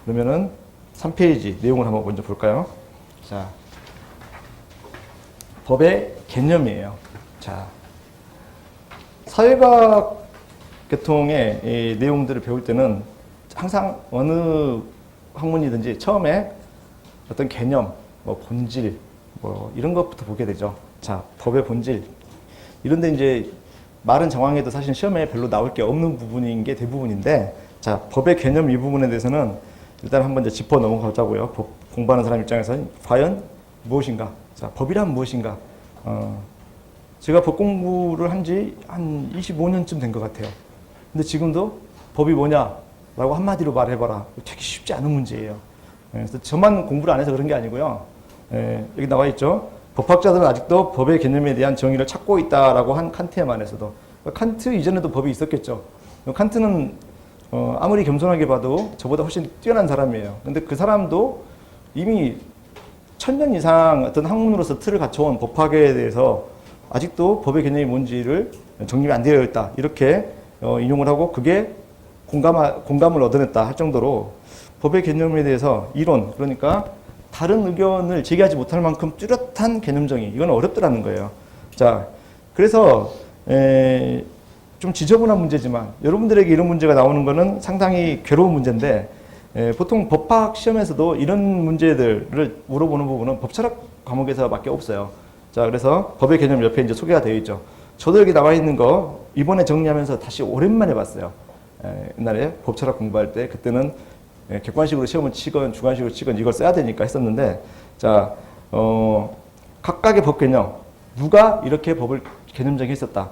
그러면은 3페이지 내용을 한번 먼저 볼까요? 자, 법의 개념이에요. 자, 사회과학 계통의 이 내용들을 배울 때는 항상 어느 학문이든지 처음에 어떤 개념, 뭐 본질, 뭐 이런 것부터 보게 되죠. 자, 법의 본질. 이런데 이제 말은 정황에도 사실 시험에 별로 나올 게 없는 부분인 게 대부분인데, 자, 법의 개념 이 부분에 대해서는 일단 한번 이제 짚어 넘어가자고요. 법 공부하는 사람 입장에서 과연 무엇인가? 자, 법이란 무엇인가? 제가 법 공부를 한 지 한 25년쯤 된 것 같아요. 근데 지금도 법이 뭐냐라고 한마디로 말해봐라. 되게 쉽지 않은 문제예요. 그래서 저만 공부를 안 해서 그런 게 아니고요. 여기 나와 있죠. 법학자들은 아직도 법의 개념에 대한 정의를 찾고 있다라고 한 칸트에 만해서도. 칸트 이전에도 법이 있었겠죠. 칸트는 아무리 겸손하게 봐도 저보다 훨씬 뛰어난 사람이에요. 근데 그 사람도 이미 1000년 이상 어떤 학문으로서 틀을 갖춰온 법학에 대해서 아직도 법의 개념이 뭔지를 정립이 안 되어 있다. 이렇게 인용을 하고 그게 공감을 얻어냈다 할 정도로 법의 개념에 대해서 이론, 그러니까 다른 의견을 제기하지 못할 만큼 뚜렷한 개념 정의, 이건 어렵더라는 거예요. 자, 그래서 좀 지저분한 문제지만 여러분들에게 이런 문제가 나오는 거는 상당히 괴로운 문제인데, 보통 법학 시험에서도 이런 문제들을 물어보는 부분은 법철학 과목에서밖에 없어요. 자, 그래서 법의 개념 옆에 이제 소개가 되어 있죠. 저도 여기 나와 있는 거 이번에 정리하면서 다시 오랜만에 봤어요. 옛날에 법철학 공부할 때 그때는 객관식으로 시험을 치건 주관식으로 치건 이걸 써야 되니까 했었는데, 자, 각각의 법 개념, 누가 이렇게 법을 개념 정의했었다.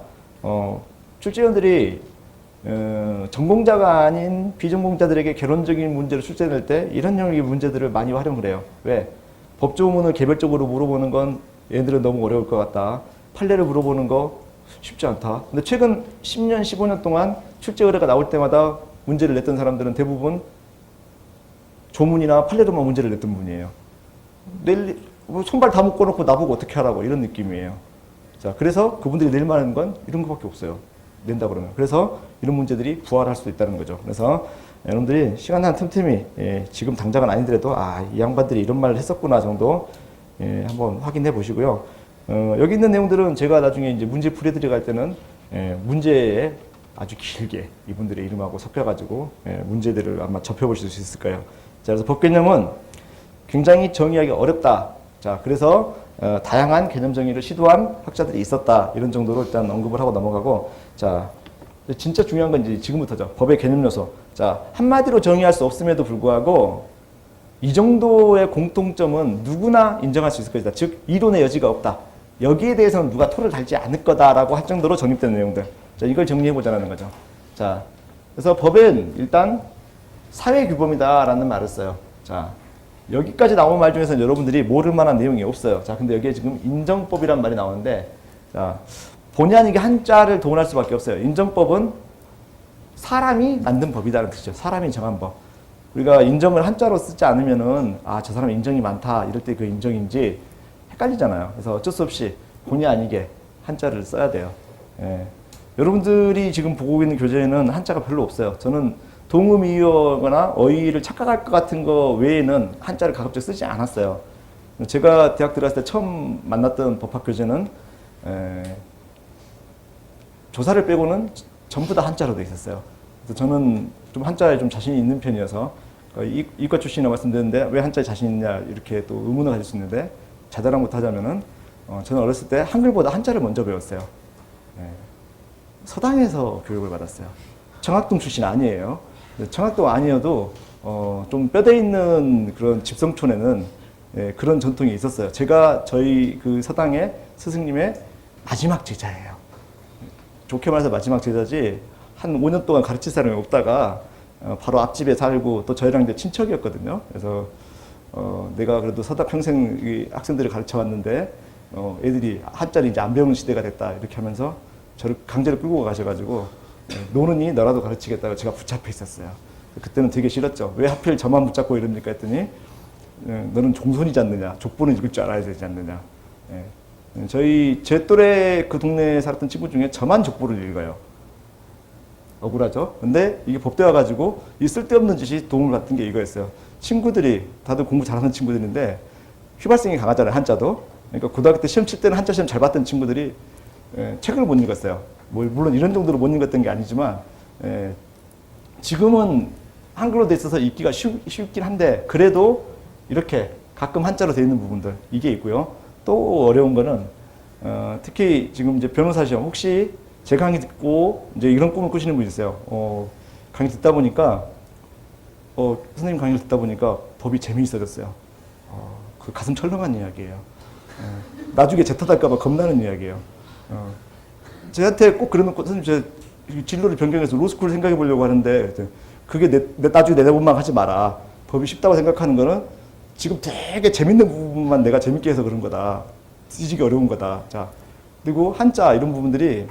출제위원들이 전공자가 아닌 비전공자들에게 개론적인 문제를 출제될 때 이런 영역의 문제들을 많이 활용을 해요. 왜? 법조문을 개별적으로 물어보는 건 얘네들은 너무 어려울 것 같다. 판례를 물어보는 거 쉽지 않다. 근데 최근 10년, 15년 동안 출제 의뢰가 나올 때마다 문제를 냈던 사람들은 대부분 조문이나 판례로만 문제를 냈던 분이에요. 손발 다 묶어놓고 나보고 어떻게 하라고, 이런 느낌이에요. 자, 그래서 그분들이 낼 만한 건 이런 것밖에 없어요. 낸다 그러면. 그래서 이런 문제들이 부활할 수도 있다는 거죠. 그래서 여러분들이 시간 한 틈틈이, 지금 당장은 아니더라도 이 양반들이 이런 말을 했었구나 정도 한번 확인해 보시고요. 여기 있는 내용들은 제가 나중에 이제 문제 풀이들이 갈 때는 문제에 아주 길게 이분들의 이름하고 섞여가지고 문제들을 아마 접해보실 수 있을 거예요. 자, 그래서 법 개념은 굉장히 정의하기 어렵다. 자, 그래서 다양한 개념 정의를 시도한 학자들이 있었다. 이런 정도로 일단 언급을 하고 넘어가고, 자, 진짜 중요한 건 이제 지금부터죠. 법의 개념 요소. 자, 한마디로 정의할 수 없음에도 불구하고 이 정도의 공통점은 누구나 인정할 수 있을 것이다. 즉, 이론의 여지가 없다. 여기에 대해서는 누가 토를 달지 않을 거다라고 할 정도로 정립된 내용들. 자, 이걸 정리해보자는 거죠. 자, 그래서 법은 일단 사회규범이다라는 말을 써요. 자, 여기까지 나온 말 중에서는 여러분들이 모를 만한 내용이 없어요. 자, 근데 여기에 지금 인정법이란 말이 나오는데, 자, 본의 아니게 한자를 동원할 수밖에 없어요. 인정법은 사람이 만든 법이다라는 뜻이죠. 사람이 정한 법. 우리가 인정을 한자로 쓰지 않으면은, 저 사람 인정이 많다, 이럴 때 그 인정인지 헷갈리잖아요. 그래서 어쩔 수 없이 본의 아니게 한자를 써야 돼요. 여러분들이 지금 보고 있는 교재에는 한자가 별로 없어요. 저는 동음이어거나 어휘를 착각할 것 같은 거 외에는 한자를 가급적 쓰지 않았어요. 제가 대학 들어갔을 때 처음 만났던 법학 교재는 조사를 빼고는 전부 다 한자로 되어 있었어요. 그래서 저는 좀 한자에 좀 자신이 있는 편이어서, 이과 출신이라고 말씀드렸는데 왜 한자에 자신 있냐 이렇게 또 의문을 가질 수 있는데, 자잘한 것 하자면은 저는 어렸을 때 한글보다 한자를 먼저 배웠어요. 서당에서 교육을 받았어요. 청학동 출신 아니에요. 청학동 아니어도 좀 뼈대 있는 그런 집성촌에는 그런 전통이 있었어요. 제가 저희 그 서당의 스승님의 마지막 제자예요. 좋게 말해서 마지막 제자지, 한 5년 동안 가르칠 사람이 없다가 바로 앞집에 살고 또 저희랑 이제 친척이었거든요. 그래서 내가 그래도 서당 평생 학생들을 가르쳐 왔는데 애들이 한자를 이제 안 배우는 시대가 됐다 이렇게 하면서 저를 강제로 끌고 가셔가지고 노는이 너라도 가르치겠다고 제가 붙잡혀 있었어요. 그때는 되게 싫었죠. 왜 하필 저만 붙잡고 이럽니까 했더니, 너는 종손이지 않느냐, 족보는 읽을 줄 알아야 되지 않느냐. 제 또래 그 동네에 살았던 친구 중에 저만 족보를 읽어요. 억울하죠. 근데 이게 법대 와가지고 이 쓸데없는 짓이 도움을 받던 게 이거였어요. 친구들이 다들 공부 잘하는 친구들인데 휘발성이 강하잖아요. 한자도. 그러니까 고등학교 때 시험 칠 때는 한자 시험 잘 봤던 친구들이 책을 못 읽었어요. 물론 이런 정도로 못 읽었던 게 아니지만 지금은 한글로 돼 있어서 읽기가 쉽긴 한데 그래도 이렇게 가끔 한자로 돼 있는 부분들 이게 있고요. 또 어려운 거는 특히 지금 이제 변호사 시험 혹시 제 강의 듣고 이제 이런 꿈을 꾸시는 분 있어요. 강의 듣다 보니까 선생님 강의를 듣다 보니까 법이 재미있어졌어요. 그 가슴 철렁한 이야기예요. 나중에 재탓할까봐 겁나는 이야기예요. 저한테 꼭 그러면 선생님 제 진로를 변경해서 로스쿨을 생각해 보려고 하는데 그게 나중에 내다본만 하지 마라. 법이 쉽다고 생각하는 거는 지금 되게 재밌는 부분만 내가 재밌게 해서 그런 거다. 뒤지기 어려운 거다. 자, 그리고 한자 이런 부분들이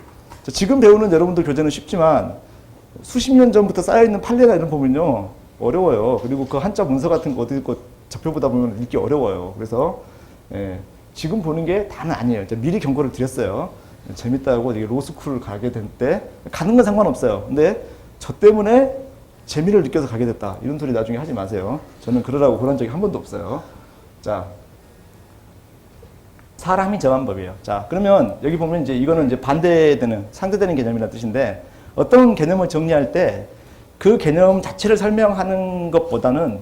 지금 배우는 여러분들 교재는 쉽지만 수십 년 전부터 쌓여있는 판례나 이런 보면요 어려워요. 그리고 그 한자 문서 같은 거 어디 거 접해보다 보면 읽기 어려워요. 그래서 지금 보는 게 다는 아니에요. 미리 경고를 드렸어요. 재밌다고 로스쿨을 가게 될 때 가는 건 상관없어요. 근데 저 때문에 재미를 느껴서 가게 됐다. 이런 소리 나중에 하지 마세요. 저는 그러라고 그런 적이 한 번도 없어요. 자, 사람이 정한 법이에요. 자, 그러면 여기 보면 이제 이거는 이제 반대되는, 상대되는 개념이라는 뜻인데 어떤 개념을 정리할 때 그 개념 자체를 설명하는 것보다는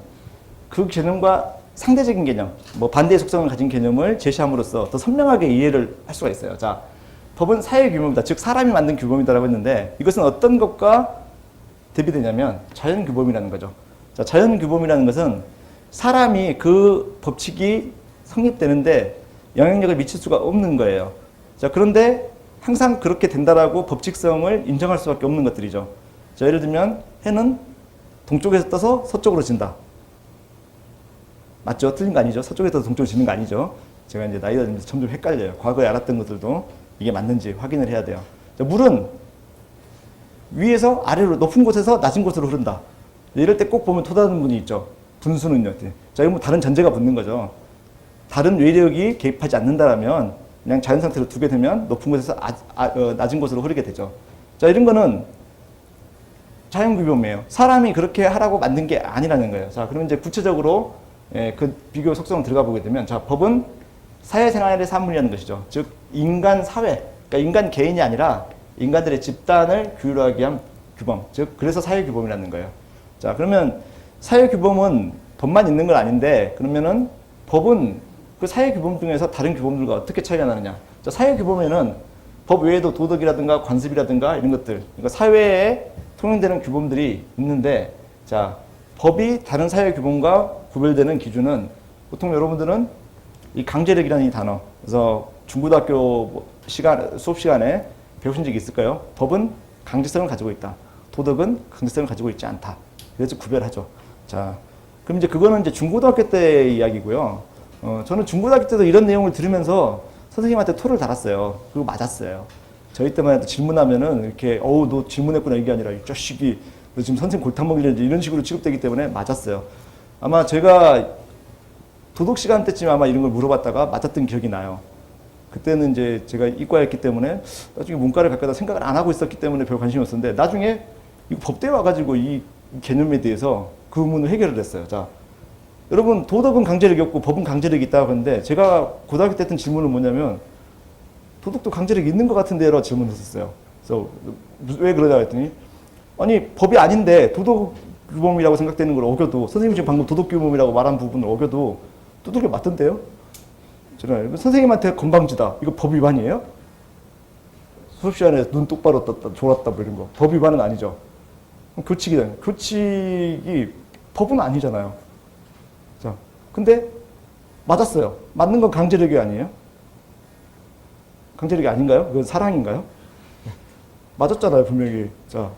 그 개념과 상대적인 개념, 뭐 반대의 속성을 가진 개념을 제시함으로써 더 선명하게 이해를 할 수가 있어요. 자, 법은 사회 규범이다. 즉 사람이 만든 규범이다라고 했는데 이것은 어떤 것과 대비되냐면 자연 규범이라는 거죠. 자, 자연 규범이라는 것은 사람이 그 법칙이 성립되는데 영향력을 미칠 수가 없는 거예요. 자, 그런데 항상 그렇게 된다라고 법칙성을 인정할 수밖에 없는 것들이죠. 자, 예를 들면 해는 동쪽에서 떠서 서쪽으로 진다. 맞죠? 틀린 거 아니죠? 서쪽에서 떠서 동쪽으로 지는 거 아니죠? 제가 이제 나이가 들면서 점점 헷갈려요. 과거에 알았던 것들도 이게 맞는지 확인을 해야 돼요. 자, 물은 위에서 아래로 높은 곳에서 낮은 곳으로 흐른다. 이럴 때 꼭 보면 토다는 분이 있죠. 분수는요. 자, 이건 뭐 다른 전제가 붙는 거죠. 다른 외력이 개입하지 않는다라면 그냥 자연 상태로 두게 되면 높은 곳에서 낮은 곳으로 흐르게 되죠. 자, 이런 거는 자연 규범이에요. 사람이 그렇게 하라고 만든 게 아니라는 거예요. 자, 그러면 이제 구체적으로 그 비교 속성을 들어가 보게 되면 자, 법은 사회생활의 산물이라는 것이죠. 즉 인간 사회, 그러니까 인간 개인이 아니라 인간들의 집단을 규율하기 위한 규범, 즉 그래서 사회규범이라는 거예요. 자, 그러면 사회규범은 법만 있는 건 아닌데 그러면은 법은 그 사회규범 중에서 다른 규범들과 어떻게 차이가 나느냐. 자, 사회규범에는 법 외에도 도덕이라든가 관습이라든가 이런 것들, 그러니까 사회에 통용되는 규범들이 있는데 자, 법이 다른 사회규범과 구별되는 기준은 보통 여러분들은 이 강제력이라는 이 단어, 그래서 중고등학교 수업 시간에 배우신 적이 있을까요? 법은 강제성을 가지고 있다. 도덕은 강제성을 가지고 있지 않다. 그래서 구별하죠. 자, 그럼 이제 그거는 이제 중고등학교 때 이야기고요. 저는 중고등학교 때도 이런 내용을 들으면서 선생님한테 토를 달았어요. 그리고 맞았어요. 저희 때만 해도 질문하면은 이렇게 너 질문했구나 이게 아니라 이 자식이 너 지금 선생님 골탕 먹이려는지 이런 식으로 취급되기 때문에 맞았어요. 아마 제가 도덕 시간 때쯤에 아마 이런 걸 물어봤다가 맞았던 기억이 나요. 그때는 이제 제가 이과였기 때문에 나중에 문과를 갈까 생각을 안 하고 있었기 때문에 별 관심이 없었는데 나중에 이 법대에 와가지고 이 개념에 대해서 그 의문을 해결을 했어요. 자, 여러분 도덕은 강제력이 없고 법은 강제력이 있다고 하는데 제가 고등학교 때 했던 질문은 뭐냐면 도덕도 강제력이 있는 것 같은데 라고 질문을 했었어요. 그래서 왜 그러냐 했더니 아니 법이 아닌데 도덕규범이라고 생각되는 걸 어겨도 선생님이 지금 방금 도덕규범이라고 말한 부분을 어겨도 두들겨 맞던데요? 저는 선생님한테 건방지다. 이거 법 위반이에요? 수업 시간에 눈 똑바로 떴다, 졸았다 뭐 이런 거. 법 위반은 아니죠. 교칙이다. 교칙이 법은 아니잖아요. 자, 근데 맞았어요. 맞는 건 강제력이 아니에요? 강제력이 아닌가요? 그건 사랑인가요? 맞았잖아요, 분명히. 자,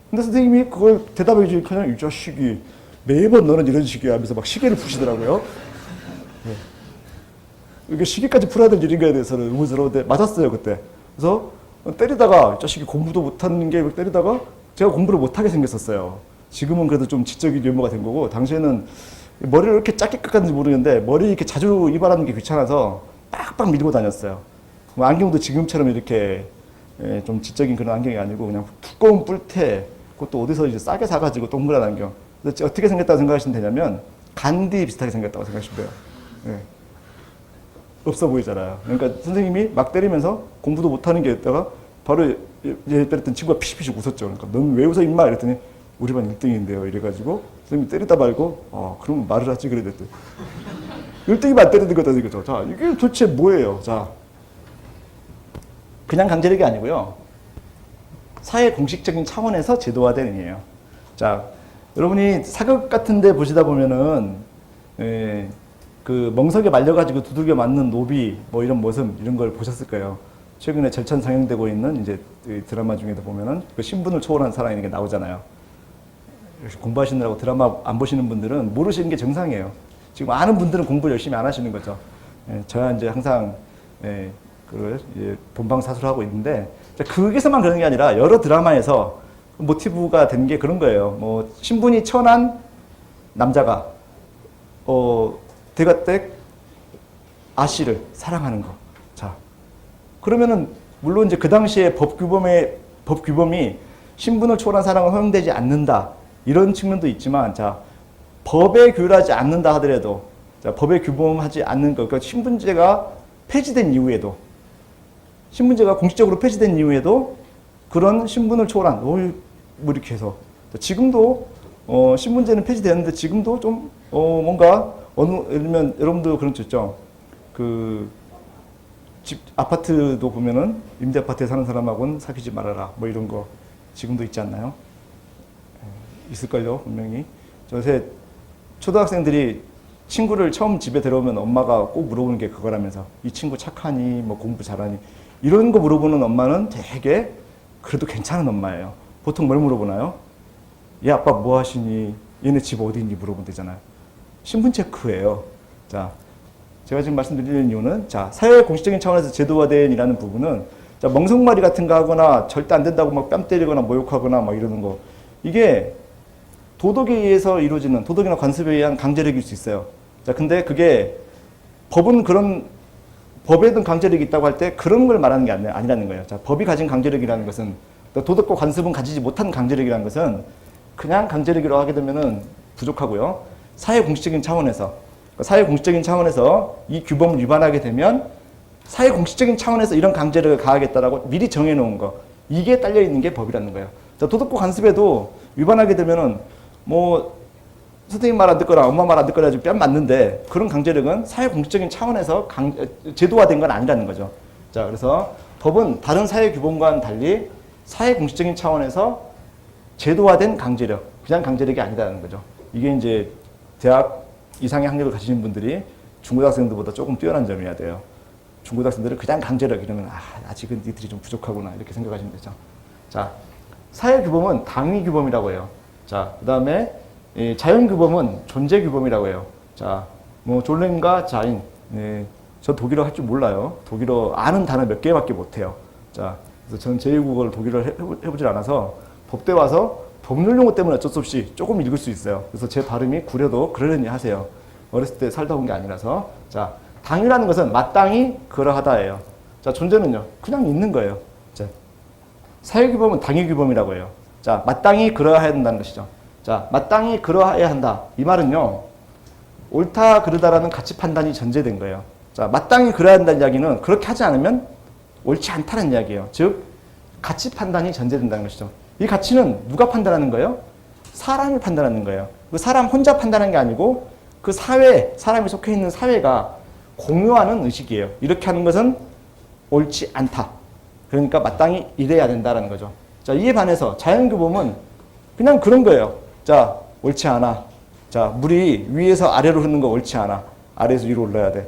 근데 선생님이 그걸 대답해 주니 그냥 이 자식이 매번 너는 이런 식이야 하면서 막 시계를 푸시더라고요. 이게 시계까지 풀어야 될 일인가에 대해서는 의문스러운데 맞았어요, 그때. 그래서 때리다가 이 자식이 공부도 못하는 게 때리다가 제가 공부를 못하게 생겼었어요. 지금은 그래도 좀 지적인 유머가 된 거고 당시에는 머리를 이렇게 짧게 깎았는지 모르겠는데 머리 이렇게 자주 이발하는 게 귀찮아서 빡빡 밀고 다녔어요. 안경도 지금처럼 이렇게 좀 지적인 그런 안경이 아니고 그냥 두꺼운 뿔테, 그것도 어디서 이제 싸게 사가지고 동그란 안경. 그래서 어떻게 생겼다고 생각하시면 되냐면 간디 비슷하게 생겼다고 생각하시면 돼요. 예. 없어 보이잖아요. 그러니까 선생님이 막 때리면서 공부도 못하는 게 있다가 바로 얘 때렸던 친구가 피식피식 웃었죠. 그러니까 넌 왜 웃어 임마 이랬더니 우리 반 1등인데요. 이래가지고 선생님이 때리다 말고 그럼 말을 하지 그랬더니 1등이면 안 때리는 거다 이거죠. 자, 이게 도대체 뭐예요? 자, 그냥 강제력이 아니고요. 사회 공식적인 차원에서 제도화된 의미예요. 자, 여러분이 사극 같은 데 보시다 보면은 그 멍석에 말려가지고 두들겨 맞는 노비 뭐 이런 모습 이런 걸 보셨을 거예요. 최근에 절찬 상영되고 있는 이제 드라마 중에도 보면은 그 신분을 초월한 사랑 이런 게 나오잖아요. 공부하시느라고 드라마 안 보시는 분들은 모르시는 게 정상이에요. 지금 많은 분들은 공부 열심히 안 하시는 거죠. 저야 이제 항상 그걸 본방사수를 하고 있는데 거기서만 그런 게 아니라 여러 드라마에서 모티브가 된 게 그런 거예요. 뭐 신분이 천한 남자가 대가댁 아씨를 사랑하는 거. 자, 그러면은 물론 이제 그 당시에 법 규범이 신분을 초월한 사랑은 허용되지 않는다 이런 측면도 있지만, 자 법에 규율하지 않는다 하더라도, 자 법에 규범하지 않는 것, 그러니까 신분제가 폐지된 이후에도, 신분제가 공식적으로 폐지된 이후에도 그런 신분을 초월한 뭐 이렇게 해서 지금도 신분제는 폐지되었는데 지금도 좀 뭔가 예를 들면 여러분도 그런 거 있죠. 그 집 아파트도 보면은 임대 아파트에 사는 사람하고는 사귀지 말아라 뭐 이런 거 지금도 있지 않나요? 있을걸요 분명히. 요새 초등학생들이 친구를 처음 집에 들어오면 엄마가 꼭 물어보는 게 그거라면서, 이 친구 착하니 뭐 공부 잘하니 이런 거 물어보는 엄마는 되게 그래도 괜찮은 엄마예요. 보통 뭘 물어보나요? 얘 아빠 뭐 하시니? 얘네 집 어디 있니? 물어보면 되잖아요. 신분 체크예요. 자, 제가 지금 말씀드리는 이유는, 자, 사회 공식적인 차원에서 제도화된이라는 부분은, 자, 멍석말이 같은 거 하거나 절대 안 된다고 막 뺨 때리거나 모욕하거나 막 이러는 거, 이게 도덕에 의해서 이루어지는, 도덕이나 관습에 의한 강제력일 수 있어요. 자, 근데 그게 법은 그런, 법에든 강제력이 있다고 할 때 그런 걸 말하는 게 아니라는 거예요. 자, 법이 가진 강제력이라는 것은, 도덕과 관습은 가지지 못한 강제력이라는 것은 그냥 강제력이라고 하게 되면은 부족하고요. 사회 공식적인 차원에서, 사회 공식적인 차원에서 이 규범을 위반하게 되면 사회 공식적인 차원에서 이런 강제력을 가하겠다라고 미리 정해놓은 거, 이게 딸려 있는 게 법이라는 거예요. 자, 도덕과 관습에도 위반하게 되면은 뭐 선생님 말 안 듣거나 엄마 말 안 듣거나 좀 뺨 맞는데, 그런 강제력은 사회 공식적인 차원에서 제도화된 건 아니라는 거죠. 자, 그래서 법은 다른 사회 규범과는 달리 사회 공식적인 차원에서 제도화된 강제력, 그냥 강제력이 아니라는 거죠. 이게 이제 대학 이상의 학력을 가지신 분들이 중고등학생들보다 조금 뛰어난 점이어야 돼요. 중고등학생들은 그냥 강제력 이러면 아직은 니들이 좀 부족하구나 이렇게 생각하시면 되죠. 자, 사회 규범은 당위 규범이라고 해요. 자, 그 다음에 자연 규범은 존재 규범이라고 해요. 자, 뭐 졸렘과 자인, 저 독일어 할 줄 몰라요. 독일어 아는 단어 몇 개밖에 못해요. 자, 그래서 저는 제2국어를 독일어를 해보질 않아서 법대 와서 법률 용어 때문에 어쩔 수 없이 조금 읽을 수 있어요. 그래서 제 발음이 구려도 그러려니 하세요. 어렸을 때 살다 온 게 아니라서. 자, 당이라는 것은 마땅히 그러하다예요. 자, 존재는요, 그냥 있는 거예요. 자, 사회규범은 당위규범이라고 해요. 자, 마땅히 그러해야 된다는 것이죠. 자, 마땅히 그러해야 한다. 이 말은요, 옳다 그르다라는 가치 판단이 전제된 거예요. 자, 마땅히 그러해야 한다는 이야기는 그렇게 하지 않으면 옳지 않다는 이야기예요. 즉, 가치 판단이 전제된다는 것이죠. 이 가치는 누가 판단하는 거예요? 사람이 판단하는 거예요. 그 사람 혼자 판단하는 게 아니고 그 사회, 사람이 속해 있는 사회가 공유하는 의식이에요. 이렇게 하는 것은 옳지 않다. 그러니까 마땅히 이래야 된다는 거죠. 자, 이에 반해서 자연규범은 그냥 그런 거예요. 자, 옳지 않아. 자, 물이 위에서 아래로 흐르는 거 옳지 않아. 아래에서 위로 올라야 돼.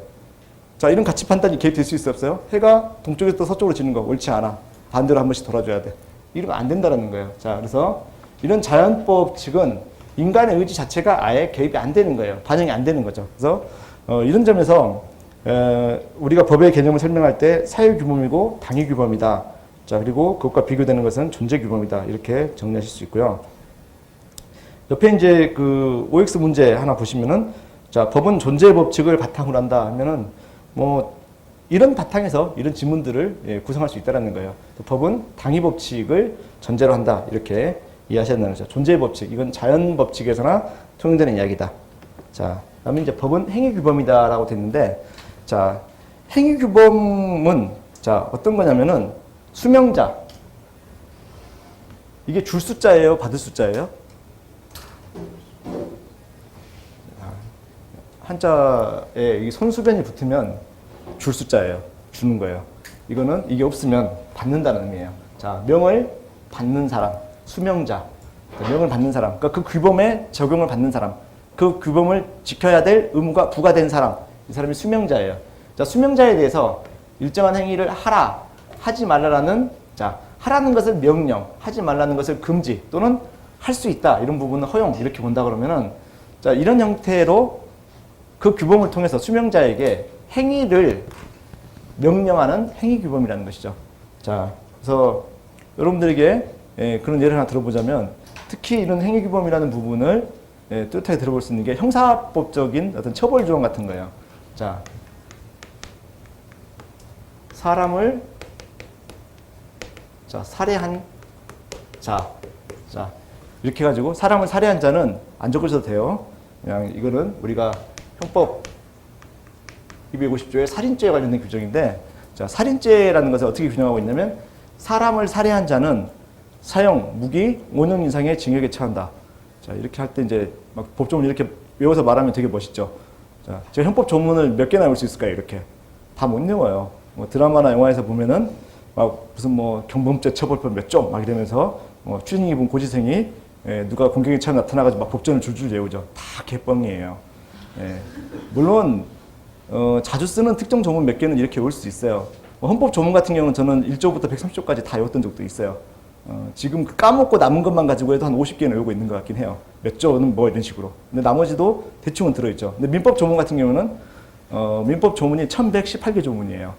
자, 이런 가치 판단이 개입될 수 있어 없어요? 해가 동쪽에서 서쪽으로 지는 거 옳지 않아. 반대로 한 번씩 돌아줘야 돼. 이런 거 안 된다는 거예요. 자, 그래서 이런 자연법 측은 인간의 의지 자체가 아예 개입이 안 되는 거예요. 반영이 안 되는 거죠. 그래서 이런 점에서 우리가 법의 개념을 설명할 때 사회규범이고 당위규범이다. 자, 그리고 그것과 비교되는 것은 존재규범이다. 이렇게 정리하실 수 있고요. 옆에 이제 그 OX 문제 하나 보시면은, 자, 법은 존재 법칙을 바탕으로 한다 하면은 뭐 이런 바탕에서 이런 지문들을 예, 구성할 수 있다는 거예요. 또 법은 당위 법칙을 전제로 한다. 이렇게 이해하셔야 되는 거죠. 존재의 법칙. 이건 자연 법칙에서나 통용되는 이야기다. 자, 그다음에 이제 법은 행위 규범이다라고 됐는데, 자, 행위 규범은 자 어떤 거냐면은 수명자. 이게 줄 숫자예요, 받을 숫자예요? 한자에 이 손수변이 붙으면 줄 숫자예요. 주는 거예요. 이거는 이게 없으면 받는다는 의미예요. 자, 명을 받는 사람, 수명자. 명을 받는 사람. 그러니까 그 규범에 적용을 받는 사람. 그 규범을 지켜야 될 의무가 부과된 사람. 이 사람이 수명자예요. 자, 수명자에 대해서 일정한 행위를 하라, 하지 말라라는, 자, 하라는 것을 명령, 하지 말라는 것을 금지, 또는 할 수 있다. 이런 부분은 허용. 이렇게 본다 그러면은, 자, 이런 형태로 그 규범을 통해서 수명자에게 행위를 명령하는 행위 규범이라는 것이죠. 자, 그래서 여러분들에게 예, 그런 예를 하나 들어보자면, 특히 이런 행위 규범이라는 부분을 예, 뚜렷하게 들어볼 수 있는 게 형사법적인 어떤 처벌 조항 같은 거예요. 자, 사람을 자, 살해한 자, 이렇게 해가지고 사람을 살해한 자는 안 적으셔도 돼요. 그냥 이거는 우리가 형법 250조의 살인죄에 관련된 규정인데, 자, 살인죄라는 것을 어떻게 규정하고 있냐면, 사람을 살해한 자는 사형, 무기, 5년 이상의 징역에 처한다. 자, 이렇게 할 때 이제 막 법조문 이렇게 외워서 말하면 되게 멋있죠. 자, 제가 형법 조문을 몇 개나 외울 수 있을까요? 이렇게 다 못 외워요. 뭐 드라마나 영화에서 보면은 막 무슨 뭐 경범죄 처벌법 몇 점 막 이러면서 추징 입은 고지생이 예, 누가 공경에 처음 나타나가지고 막 법전을 줄줄 외우죠. 다 개뻥이에요. 예. 물론 자주 쓰는 특정 조문 몇 개는 이렇게 외울 수 있어요. 헌법 조문 같은 경우는 저는 1조부터 130조까지 다 외웠던 적도 있어요. 지금 까먹고 남은 것만 가지고 해도 한 50개는 외우고 있는 것 같긴 해요. 몇 조는 뭐 이런 식으로. 근데 나머지도 대충은 들어있죠. 근데 민법 조문 같은 경우는 민법 조문이 1118개 조문이에요.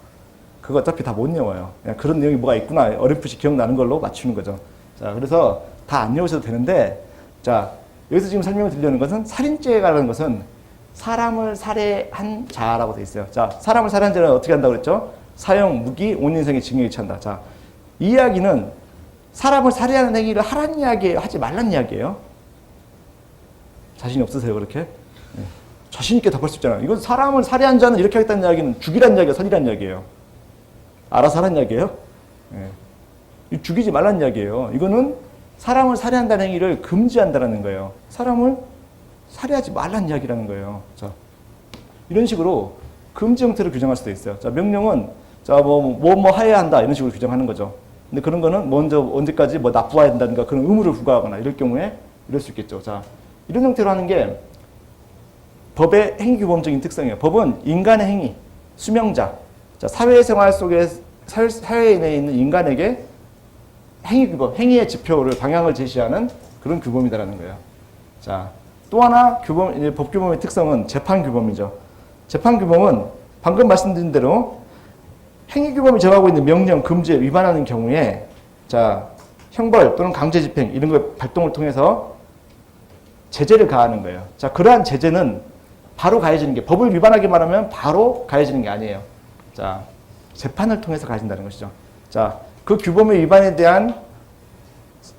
그거 어차피 다 못 외워요. 그냥 그런 내용이 뭐가 있구나 어렴풋이 기억나는 걸로 맞추는 거죠. 자, 그래서 다 안 외우셔도 되는데, 자, 여기서 지금 설명을 드리려는 것은 살인죄라는 것은 사람을 살해한 자라고 되어 있어요. 자, 사람을 살해한 자는 어떻게 한다고 그랬죠? 사형, 무기, 5년 이상의 징역에 처한다. 자, 이 이야기는 사람을 살해하는 행위를 하라는 이야기예요? 하지 말라는 이야기예요? 자신이 없으세요, 그렇게? 네. 자신 있게 답할 수 있잖아요. 이건 사람을 살해한 자는 이렇게 하겠다는 이야기는 죽이라는 이야기가 살이라는 이야기예요. 알아서 하라는 이야기예요? 네. 죽이지 말라는 이야기예요. 이거는 사람을 살해한다는 행위를 금지한다는 거예요. 사람을 살해하지 말라는 이야기라는 거예요. 자, 이런 식으로 금지 형태로 규정할 수도 있어요. 자, 명령은 자, 뭐 하여야 한다 이런 식으로 규정하는 거죠. 근데 그런 거는 먼저 언제까지 뭐 납부해야 된다든가 그런 의무를 부과하거나 이럴 경우에 이럴 수 있겠죠. 자, 이런 형태로 하는 게 법의 행위규범적인 특성이에요. 법은 인간의 행위, 수명자, 자, 사회생활 속에 사회 내에 있는 인간에게 행위규범, 행위의 지표를 방향을 제시하는 그런 규범이다라는 거예요. 자, 또 하나 규범, 이제 법규범의 특성은 재판규범이죠. 재판규범은 방금 말씀드린 대로 행위규범이 정하고 있는 명령, 금지에 위반하는 경우에 자, 형벌 또는 강제집행 이런 거 발동을 통해서 제재를 가하는 거예요. 자, 그러한 제재는 바로 가해지는 게, 법을 위반하기만 하면 바로 가해지는 게 아니에요. 자, 재판을 통해서 가해진다는 것이죠. 자, 그 규범의 위반에 대한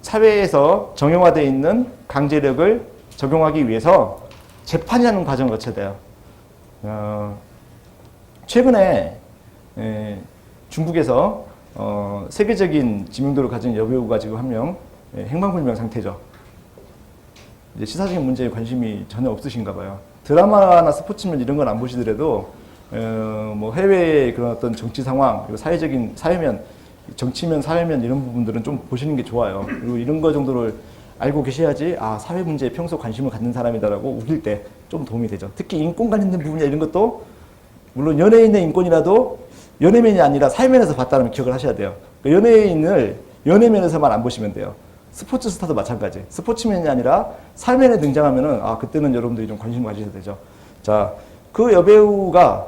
사회에서 정형화되어 있는 강제력을 적용하기 위해서 재판이라는 과정을 거쳐야 돼요. 최근에 중국에서 세계적인知名도를 가진 여배우가 지금 한 명 행방불명 상태죠. 이제 시사적인 문제에 관심이 전혀 없으신가 봐요. 드라마나 스포츠면 이런 건 안 보시더라도 뭐 해외의 그런 어떤 정치 상황, 그리고 사회적인 사회면, 정치면, 사회면 이런 부분들은 좀 보시는 게 좋아요. 그리고 이런 거 정도를 알고 계셔야지 아, 사회 문제에 평소 관심을 갖는 사람이다라고 우길 때 좀 도움이 되죠. 특히 인권 관련된 부분이나 이런 것도 물론 연예인의 인권이라도 연예면이 아니라 사회면에서 봤다는 기억을 하셔야 돼요. 그러니까 연예인을 연예면에서만 안 보시면 돼요. 스포츠 스타도 마찬가지. 스포츠면이 아니라 사회면에 등장하면은 아, 그때는 여러분들이 좀 관심을 가지셔야 되죠. 자, 그 여배우가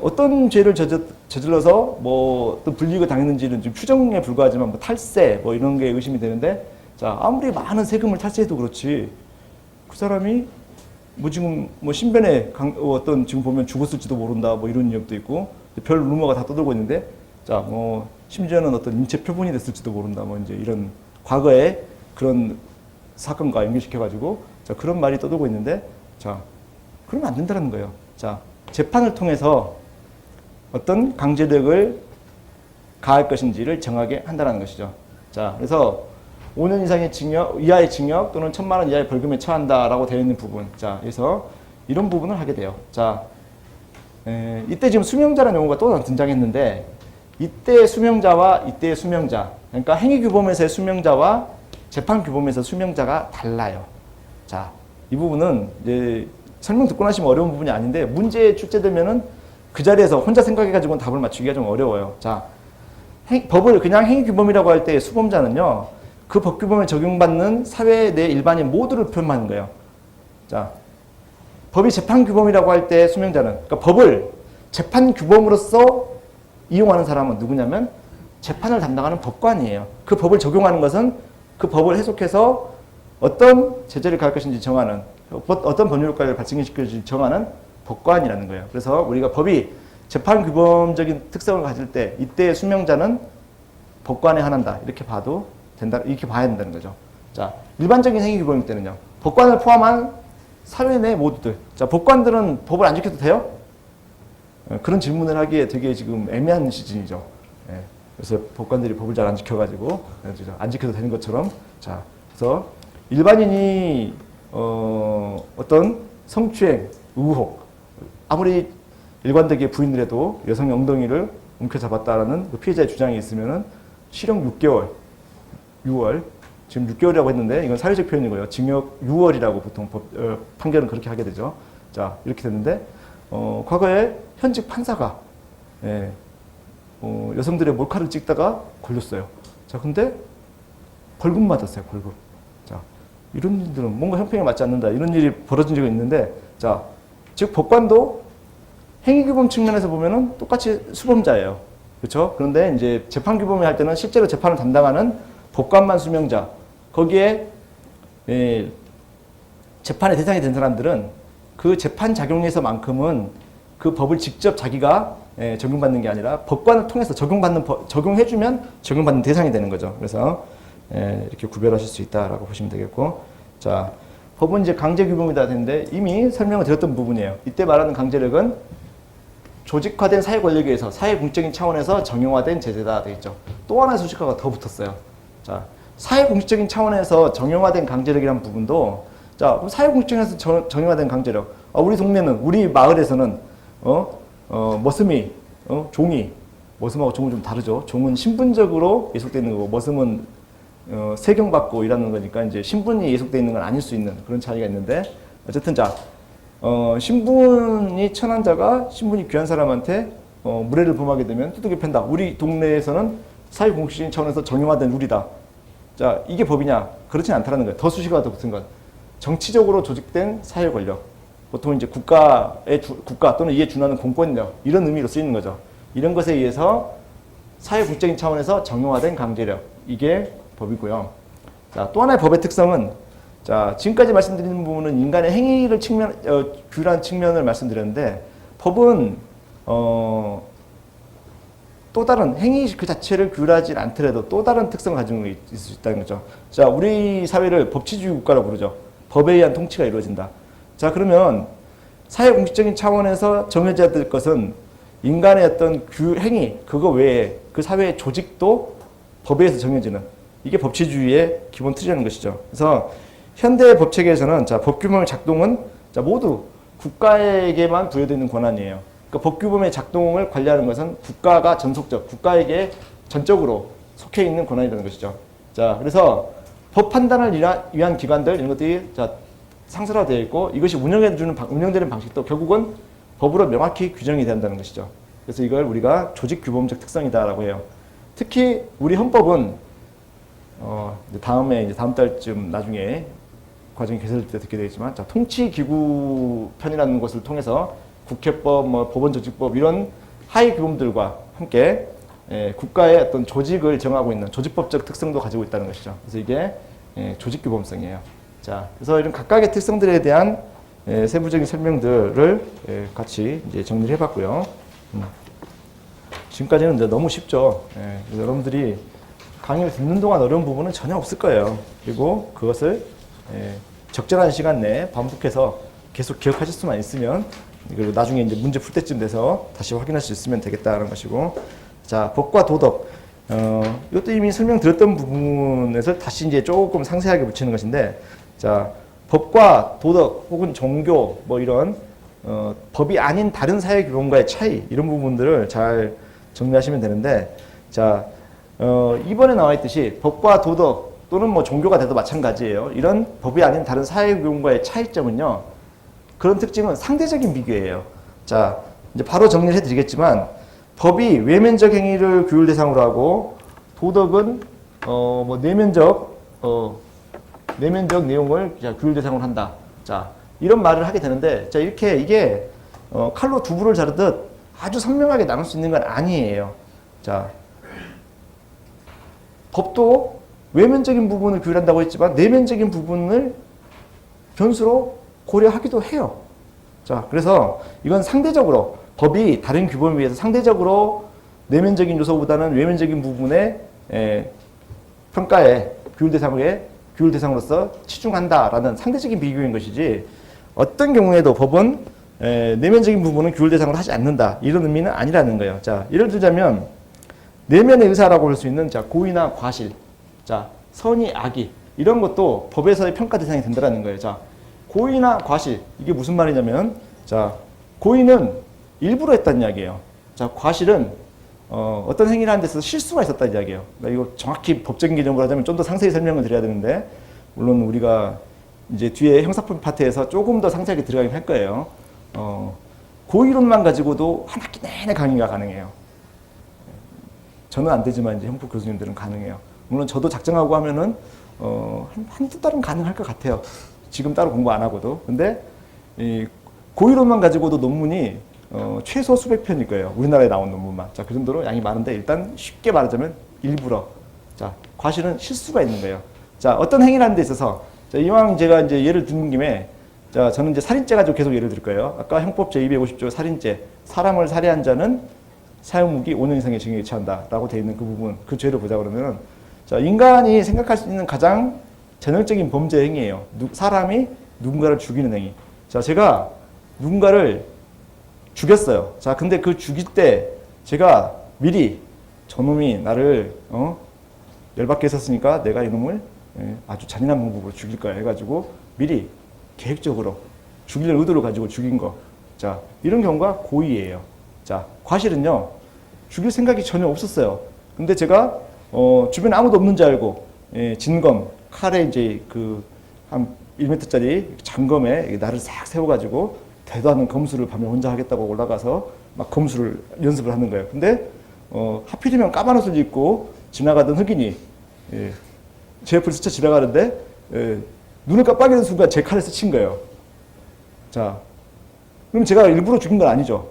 어떤 죄를 저질러서 뭐 어떤 불이익을 당했는지는 지금 추정에 불과하지만 뭐 탈세 뭐 이런 게 의심이 되는데, 자, 아무리 많은 세금을 탈세해도 그렇지 그 사람이 뭐 지금 뭐 신변에 어떤 지금 보면 죽었을지도 모른다 뭐 이런 이야기도 있고, 별 루머가 다 떠돌고 있는데, 자, 뭐 심지어는 어떤 인체 표본이 됐을지도 모른다. 뭐 이제 이런 과거에 그런 사건과 연결시켜가지고 자, 그런 말이 떠돌고 있는데, 자, 그러면 안 된다는 거예요. 자, 재판을 통해서 어떤 강제력을 가할 것인지를 정하게 한다는 것이죠. 자, 그래서 5년 이상의 징역, 이하의 징역 또는 1,000만 원 이하의 벌금에 처한다라고 되어 있는 부분. 자, 그래서 이런 부분을 하게 돼요. 자, 이때 지금 수명자라는 용어가 또 등장했는데, 이때의 수명자와 이때의 수명자, 그러니까 행위규범에서의 수명자와 재판규범에서 수명자가 달라요. 자, 이 부분은 이제 설명 듣고 나시면 어려운 부분이 아닌데, 문제에 출제되면은 그 자리에서 혼자 생각해가지고는 답을 맞추기가 좀 어려워요. 자, 법을 그냥 행위규범이라고 할 때 수범자는요, 그 법규범에 적용받는 사회 내 일반인 모두를 표현하는 거예요. 자, 법이 재판규범이라고 할 때 수명자는, 그러니까 법을 재판규범으로서 이용하는 사람은 누구냐면 재판을 담당하는 법관이에요. 그 법을 적용하는 것은 그 법을 해석해서 어떤 제재를 가할 것인지 정하는, 어떤 법률효과를 발생시킬 것인지 정하는 법관이라는 거예요. 그래서 우리가 법이 재판규범적인 특성을 가질 때 이때의 수명자는 법관에 한한다. 이렇게 봐도 된다. 이렇게 봐야 된다는 거죠. 자, 일반적인 행위규범일 때는요, 법관을 포함한 사회 내 모두들. 자, 법관들은 법을 안 지켜도 돼요? 그런 질문을 하기에 되게 지금 애매한 시즌이죠. 예. 그래서 법관들이 법을 잘 안 지켜가지고 안 지켜도 되는 것처럼. 자, 그래서 일반인이 어떤 성추행, 의혹, 아무리 일관되게 부인을 해도 여성의 엉덩이를 움켜잡았다라는 그 피해자의 주장이 있으면은 실형 6개월, 6월. 지금 6개월이라고 했는데 이건 사회적 표현이고요. 징역 6월이라고 보통 판결은 그렇게 하게 되죠. 자, 이렇게 됐는데 과거에 현직 판사가 여성들의 몰카를 찍다가 걸렸어요. 자, 근데 벌금 맞았어요. 벌금. 자, 이런 일들은 뭔가 형평에 맞지 않는다. 이런 일이 벌어진 적이 있는데, 자, 즉 법관도 행위규범 측면에서 보면은 똑같이 수범자예요. 그렇죠? 그런데 이제 재판규범을 할 때는 실제로 재판을 담당하는 법관만 수명자. 거기에 재판의 대상이 된 사람들은 그 재판 작용에서만큼은 그 법을 직접 자기가 적용받는 게 아니라 법관을 통해서 적용해주면 적용받는 대상이 되는 거죠. 그래서 이렇게 구별하실 수 있다라고 보시면 되겠고, 자, 법은 이제 강제규범이다 되는데 이미 설명을 드렸던 부분이에요. 이때 말하는 강제력은 조직화된 사회 권력에 의해서 사회공적인 차원에서 정형화된 제재다 되어 있죠. 또 하나의 수식어가 더 붙었어요. 자, 사회공적인 차원에서 정형화된 강제력이라는 부분도, 자, 사회공적에서 정형화된 강제력. 우리 동네는, 우리 마을에서는 머슴이, 종이, 머슴하고 종은 좀 다르죠. 종은 신분적으로 예속되어 있는 거고, 머슴은 세경받고 일하는 거니까 이제 신분이 예속되어 있는 건 아닐 수 있는 그런 차이가 있는데, 어쨌든 자, 신분이 천한 자가 신분이 귀한 사람한테 무례를 범하게 되면 두들겨 팬다. 우리 동네에서는 사회공적인 차원에서 정형화된 룰이다. 자, 이게 법이냐? 그렇진 않다는 거예요. 더 수식어가 더 붙은 건 정치적으로 조직된 사회 권력, 보통 이제 국가 또는 이에 준하는 공권력, 이런 의미로 쓰이는 거죠. 이런 것에 의해서 사회공적인 차원에서 정형화된 강제력, 이게 법이고요. 자, 또 하나의 법의 특성은, 자, 지금까지 말씀드리는 부분은 인간의 행위를 규율한 측면을 말씀드렸는데, 법은 또 다른 행위 그 자체를 규율하지 않더라도 또 다른 특성을 가지고 있을 수 있다는 거죠. 자, 우리 사회를 법치주의 국가라고 부르죠. 법에 의한 통치가 이루어진다. 자, 그러면 사회 공식적인 차원에서 정해져야 될 것은 인간의 어떤 행위, 그거 외에 그 사회의 조직도 법에 의해서 정해지는, 이게 법치주의의 기본 틀이라는 것이죠. 그래서 현대 법체계에서는, 자, 법규범의 작동은, 자, 모두 국가에게만 부여되어 있는 권한이에요. 그러니까 법규범의 작동을 관리하는 것은 국가가 국가에게 전적으로 속해 있는 권한이라는 것이죠. 자, 그래서 법 판단을 위한 기관들, 이런 것들이, 자, 상설화되어 있고, 이것이 운영되는 방식도 결국은 법으로 명확히 규정이 된다는 것이죠. 그래서 이걸 우리가 조직규범적 특성이다라고 해요. 특히 우리 헌법은 다음 달쯤 나중에 과정이 개설될 때 듣게 되겠지만, 자, 통치기구 편이라는 것을 통해서 국회법, 법원조직법, 이런 하위 규범들과 함께 국가의 어떤 조직을 정하고 있는 조직법적 특성도 가지고 있다는 것이죠. 그래서 이게 조직규범성이에요. 자, 그래서 이런 각각의 특성들에 대한 세부적인 설명들을 같이 이제 정리를 해봤고요. 지금까지는 이제 너무 쉽죠. 예, 여러분들이 강의를 듣는 동안 어려운 부분은 전혀 없을 거예요. 그리고 그것을 적절한 시간 내에 반복해서 계속 기억하실 수만 있으면, 그리고 나중에 이제 문제 풀 때쯤 돼서 다시 확인할 수 있으면 되겠다는 것이고, 자, 법과 도덕. 이것도 이미 설명드렸던 부분에서 다시 이제 조금 상세하게 붙이는 것인데, 자, 법과 도덕 혹은 종교 뭐 이런 법이 아닌 다른 사회 규범과의 차이, 이런 부분들을 잘 정리하시면 되는데, 자, 이번에 나와 있듯이 법과 도덕 또는 뭐 종교가 돼도 마찬가지예요. 이런 법이 아닌 다른 사회 규범과의 차이점은요, 그런 특징은 상대적인 비교예요. 자, 이제 바로 정리를 해드리겠지만, 법이 외면적 행위를 규율 대상으로 하고, 도덕은 뭐 내면적 내용을 규율 대상으로 한다. 자, 이런 말을 하게 되는데, 자, 이렇게 이게 칼로 두부를 자르듯 아주 선명하게 나눌 수 있는 건 아니에요. 자, 법도 외면적인 부분을 규율한다고 했지만 내면적인 부분을 변수로 고려하기도 해요. 자, 그래서 이건 상대적으로 법이 다른 규범에 비해서 상대적으로 내면적인 요소보다는 외면적인 부분의 평가에 규율 대상으로서 치중한다라는 상대적인 비교인 것이지, 어떤 경우에도 법은 내면적인 부분은 규율 대상으로 하지 않는다, 이런 의미는 아니라는 거예요. 자, 예를 들자면 내면의 의사라고 할 수 있는, 자, 고의나 과실, 자, 선의 악의, 이런 것도 법에서의 평가 대상이 된다는 거예요. 자, 고의나 과실, 이게 무슨 말이냐면, 자, 고의는 일부러 했다는 이야기예요. 자, 과실은 어떤 행위를 하는 데 있어서 실수가 있었다는 이야기예요. 그러니까 이거 정확히 법적인 개념으로 하자면 좀 더 상세히 설명을 드려야 되는데, 물론 우리가 이제 뒤에 형사법 파트에서 조금 더 상세하게 들어가긴 할 거예요. 고의론만 가지고도 한 학기 내내 강의가 가능해요. 저는 안 되지만 이제 형법 교수님들은 가능해요. 물론 저도 작정하고 하면은 한두 달은 가능할 것 같아요. 지금 따로 공부 안 하고도. 근데 이 고의론만 가지고도 논문이 최소 수백 편일 거예요. 우리나라에 나온 논문만. 자, 그 정도로 양이 많은데, 일단 쉽게 말하자면 일부러. 자, 과실은 실수가 있는 거예요. 자, 어떤 행위를 하는 데 있어서, 자, 이왕 제가 이제 예를 드는 김에, 자, 저는 이제 살인죄 가지고 계속 예를 들 거예요. 아까 형법 제250조 살인죄, 사람을 살해한 자는 사형무기 5년 이상의 징역에 처한다라고 되어 있는 그 부분, 그 죄를 보자 그러면은, 자, 인간이 생각할 수 있는 가장 전형적인 범죄 행위예요. 사람이 누군가를 죽이는 행위. 자, 제가 누군가를 죽였어요. 자, 근데 그 죽일 때 제가 미리 저놈이 나를 열받게 했었으니까 내가 이놈을 아주 잔인한 방법으로 죽일 거야 해가지고 미리 계획적으로 죽일 의도를 가지고 죽인 거. 자, 이런 경우가 고의예요. 자, 과실은요, 죽일 생각이 전혀 없었어요. 근데 제가 주변에 아무도 없는 줄 알고 진검 칼에 이제 그 한 1m짜리 장검에 나를 싹 세워가지고 대도 않는 검수를 밤에 혼자 하겠다고 올라가서 막 검수를 연습을 하는 거예요. 근데 하필이면 까만 옷을 입고 지나가던 흑인이 제 옆을 스쳐 지나가는데 눈을 깜빡이는 순간 제 칼에 스친 거예요. 자, 그럼 제가 일부러 죽인 건 아니죠.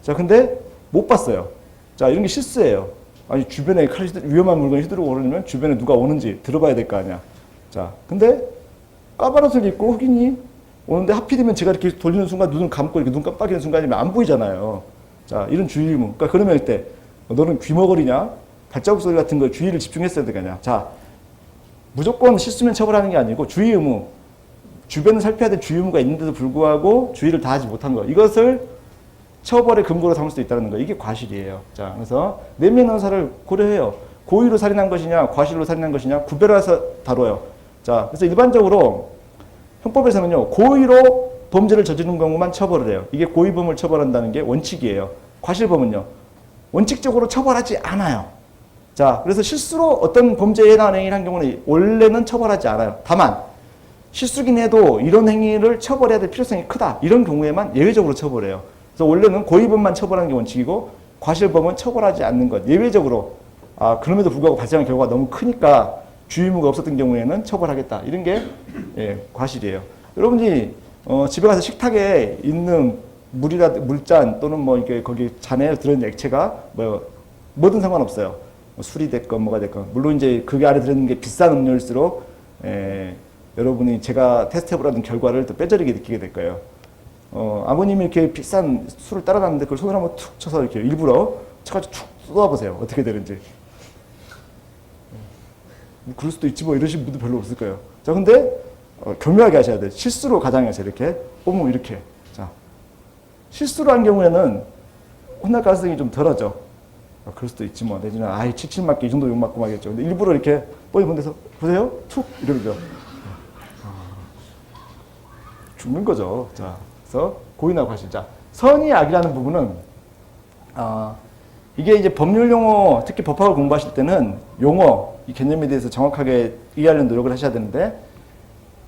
자, 근데 못 봤어요. 자, 이런 게 실수예요. 아니, 주변에 위험한 물건이 휘두르고 오르면 주변에 누가 오는지 들어봐야 될 거 아니야. 자, 근데 까만 옷을 입고 흑인이 오는데 하필이면 제가 이렇게 돌리는 순간 눈을 감고 이렇게 눈 깜빡이는 순간이면 안 보이잖아요. 자, 이런 주의 의무. 그러니까 그러면 이때 너는 귀머거리냐? 발자국 소리 같은 거 주의를 집중했어야 되겠냐? 자, 무조건 실수면 처벌하는 게 아니고 주의 의무, 주변을 살펴야 될 주의 의무가 있는데도 불구하고 주의를 다하지 못한 거, 이것을 처벌의 근거로 삼을 수 있다는 거, 이게 과실이에요. 자, 그래서 내면 의사를 고려해요. 고의로 살인한 것이냐, 과실로 살인한 것이냐 구별해서 다뤄요. 자, 그래서 일반적으로 형법에서는요, 고의로 범죄를 저지른 경우만 처벌을 해요. 이게 고의범을 처벌한다는 게 원칙이에요. 과실범은요, 원칙적으로 처벌하지 않아요. 자, 그래서 실수로 어떤 범죄에 해당하는 행위를 한 경우는 원래는 처벌하지 않아요. 다만 실수긴 해도 이런 행위를 처벌해야 될 필요성이 크다, 이런 경우에만 예외적으로 처벌해요. 그래서 원래는 고의범만 처벌하는 게 원칙이고 과실범은 처벌하지 않는 것, 예외적으로 그럼에도 불구하고 발생한 결과가 너무 크니까 주의 의무가 없었던 경우에는 처벌하겠다, 이런 게 과실이에요. 여러분이 집에 가서 식탁에 있는 물잔 또는 뭐 이게 거기 잔에 들어있는 액체가 뭐든 상관없어요. 술이 됐건 뭐가 됐건. 물론 이제 그 안에 들어있는 게 비싼 음료일수록 여러분이 제가 테스트해보라는 결과를 또 뼈저리게 느끼게 될 거예요. 아버님이 이렇게 비싼 술을 따라놨는데 그걸 손으로 한번 툭 쳐서 이렇게 일부러 쳐가지고 툭 쏟아보세요. 어떻게 되는지. 뭐 그럴 수도 있지 뭐 이러신 분도 별로 없을 거예요. 자, 근데 교묘하게 하셔야 돼요. 실수로 가장해서 이렇게 뽑으면 이렇게. 자, 실수로 한 경우에는 혼날 가능성이 좀 덜하죠. 그럴 수도 있지 뭐. 내지는 아이 칠칠 맞게 이 정도 욕 맞고 말겠죠. 근데 일부러 이렇게 뽀이 본데서 보세요. 툭 이러죠. 죽는 거죠. 자, 그래서 고인하고 하시자. 선의 악이라는 부분은 이게 이제 법률 용어, 특히 법학을 공부하실 때는 용어, 이 개념에 대해서 정확하게 이해하려는 노력을 하셔야 되는데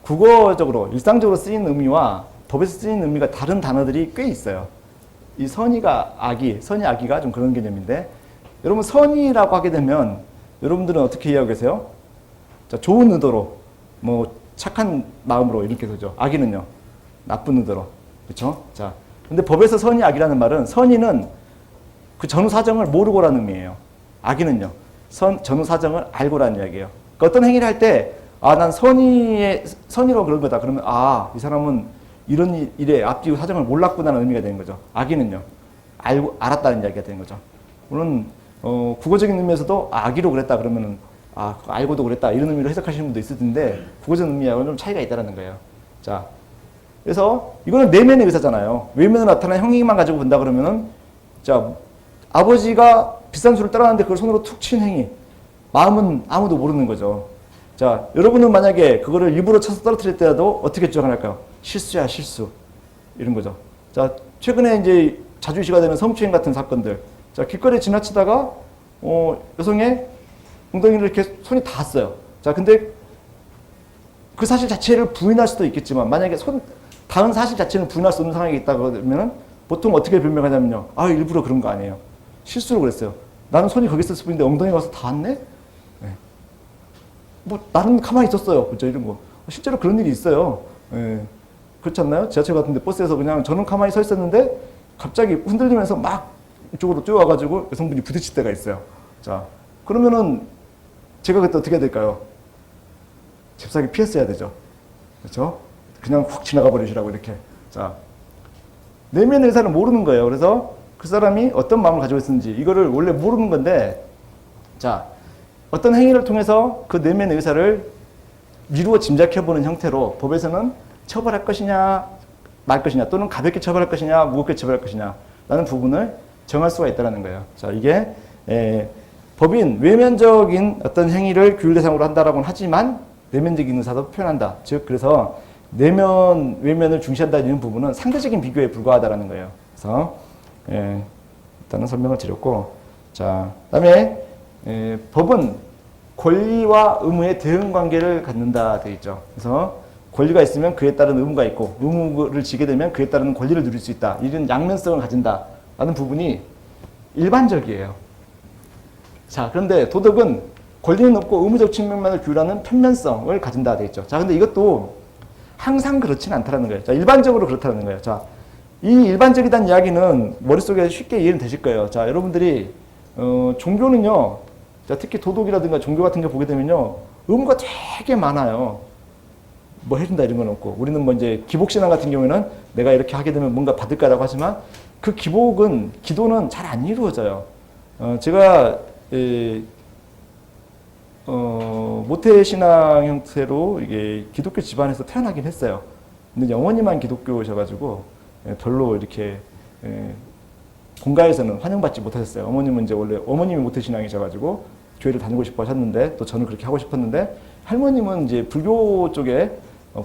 국어적으로 일상적으로 쓰이는 의미와 법에서 쓰이는 의미가 다른 단어들이 꽤 있어요. 이 선의가 악이, 선의 악의가 좀 그런 개념인데 여러분 선의라고 하게 되면 여러분들은 어떻게 이해하고 계세요? 자, 좋은 의도로, 뭐 착한 마음으로 이렇게 되죠. 악의는요, 나쁜 의도로, 그렇죠? 자, 근데 법에서 선의 악이라는 말은 선의는 그 전후 사정을 모르고라는 의미예요. 악의는요, 전후 사정을 알고라는 이야기예요. 그러니까 어떤 행위를 할 때, 난 선의로 그런 거다. 그러면, 이 사람은 이런 일에 앞뒤 사정을 몰랐구나라는 의미가 되는 거죠. 악의는요, 알았다는 이야기가 되는 거죠. 물론, 국어적인 의미에서도 악의로 그랬다 그러면은, 알고도 그랬다. 이런 의미로 해석하시는 분도 있을 텐데, 국어적인 의미하고는 좀 차이가 있다는 거예요. 자, 그래서 이거는 내면의 의사잖아요. 외면으로 나타난 행위만 가지고 본다 그러면은, 자, 아버지가 비싼 술을 따라왔는데 그걸 손으로 툭 친 행위. 마음은 아무도 모르는 거죠. 자, 여러분은 만약에 그거를 일부러 쳐서 떨어뜨렸더라도 어떻게 주장할까요? 실수야, 실수. 이런 거죠. 자, 최근에 이제 자주 이슈가 되는 성추행 같은 사건들. 자, 길거리에 지나치다가, 여성의 엉덩이를 이렇게 손이 닿았어요. 자, 근데 그 사실 자체를 부인할 수도 있겠지만, 만약에 닿은 사실 자체는 부인할 수 없는 상황이 있다고 하면은 보통 어떻게 변명하냐면요. 일부러 그런 거 아니에요. 실수로 그랬어요. 나는 손이 거기 있었을 뿐인데 엉덩이가 와서 닿았네? 네. 뭐, 나는 가만히 있었어요. 그죠? 이런 거. 실제로 그런 일이 있어요. 네. 그렇지 않나요? 지하철 같은데 버스에서 그냥 저는 가만히 서 있었는데 갑자기 흔들리면서 막 이쪽으로 뛰어와가지고 여성분이 부딪힐 때가 있어요. 자, 그러면은 제가 그때 어떻게 해야 될까요? 잽싸게 피했어야 되죠. 그렇죠? 그냥 훅 지나가 버리시라고 이렇게. 자, 내면의 의사를 모르는 거예요. 그래서 그 사람이 어떤 마음을 가지고 있었는지 이거를 원래 모르는 건데, 자, 어떤 행위를 통해서 그 내면의 의사를 미루어 짐작해보는 형태로 법에서는 처벌할 것이냐 말 것이냐, 또는 가볍게 처벌할 것이냐 무겁게 처벌할 것이냐 라는 부분을 정할 수가 있다는 거예요. 자, 이게 법인 외면적인 어떤 행위를 규율 대상으로 한다라고는 하지만 내면적인 의사도 표현한다. 즉, 그래서 내면, 외면을 중시한다는 부분은 상대적인 비교에 불과하다는 거예요. 그래서, 일단은 설명을 드렸고, 자, 그 다음에, 법은 권리와 의무의 대응 관계를 갖는다 되어 있죠. 그래서 권리가 있으면 그에 따른 의무가 있고, 의무를 지게 되면 그에 따른 권리를 누릴 수 있다. 이런 양면성을 가진다라는 부분이 일반적이에요. 자, 그런데 도덕은 권리는 없고 의무적 측면만을 규율하는 편면성을 가진다 되어 있죠. 자, 근데 이것도 항상 그렇지는 않다는 거예요. 자, 일반적으로 그렇다는 거예요. 자, 이 일반적이라는 이야기는 머릿속에 쉽게 이해는 되실 거예요. 자, 여러분들이, 종교는요, 자, 특히 도덕이라든가 종교 같은 게 보게 되면요, 의무가 되게 많아요. 뭐 해준다 이런 건 없고, 우리는 뭐 이제 기복신앙 같은 경우에는 내가 이렇게 하게 되면 뭔가 받을 거라고 하지만 그 기도는 잘 안 이루어져요. 제가, 모태신앙 형태로 이게 기독교 집안에서 태어나긴 했어요. 근데 어머니만 기독교셔가지고 별로 이렇게 본가에서는 환영받지 못하셨어요. 어머님은 이제 원래 어머님이 모태신앙이셔가지고 교회를 다니고 싶어 하셨는데, 또 저는 그렇게 하고 싶었는데, 할머님은 이제 불교 쪽에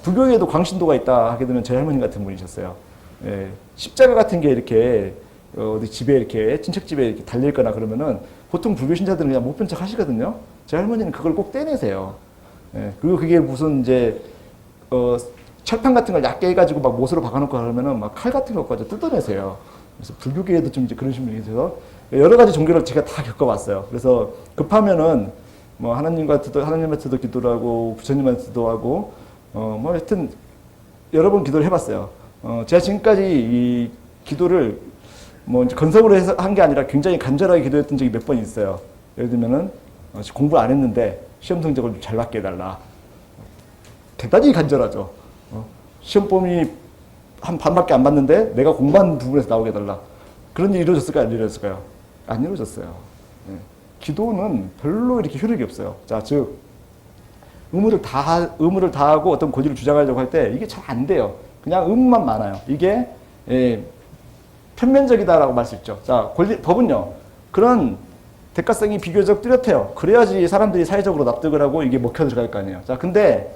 불교에도 광신도가 있다 하게 되면 저희 할머님 같은 분이셨어요. 십자가 같은 게 이렇게 어디 집에 이렇게 친척집에 이렇게 달려있거나 그러면은 보통 불교 신자들은 그냥 못 본 척 하시거든요. 제 할머니는 그걸 꼭 떼내세요. 그리고 그게 무슨 이제 철판 같은 걸 얇게 해가지고 막 못으로 박아놓고 그러면은 막 칼 같은 것까지 뜯어내세요. 그래서 불교계에도 좀 이제 그런 분이 계셔서 여러 가지 종교를 제가 다 겪어봤어요. 그래서 급하면은 뭐 하나님한테도 기도를 하고 부처님한테도 하고 뭐 하여튼 여러 번 기도를 해봤어요. 제가 지금까지 이 기도를 뭐 이제 건성으로 해서 한 게 아니라 굉장히 간절하게 기도했던 적이 몇 번 있어요. 예를 들면은 공부 안 했는데 시험 성적을 좀 잘 받게 해달라. 대단히 간절하죠. 시험 범위 한 반밖에 안 봤는데 내가 공부한 부분에서 나오게 해달라. 그런 일이 이루어졌을까요? 안 이루어졌을까요? 안 이루어졌어요. 기도는 별로 이렇게 효력이 없어요. 자, 즉 의무를 다하고 어떤 권리를 주장하려고 할 때 이게 잘 안 돼요. 그냥 의무만 많아요. 이게 편면적이다라고 말 수 있죠. 자, 법은요. 그런 대가성이 비교적 뚜렷해요. 그래야지 사람들이 사회적으로 납득을 하고 이게 먹혀 들어갈 거 아니에요. 자, 근데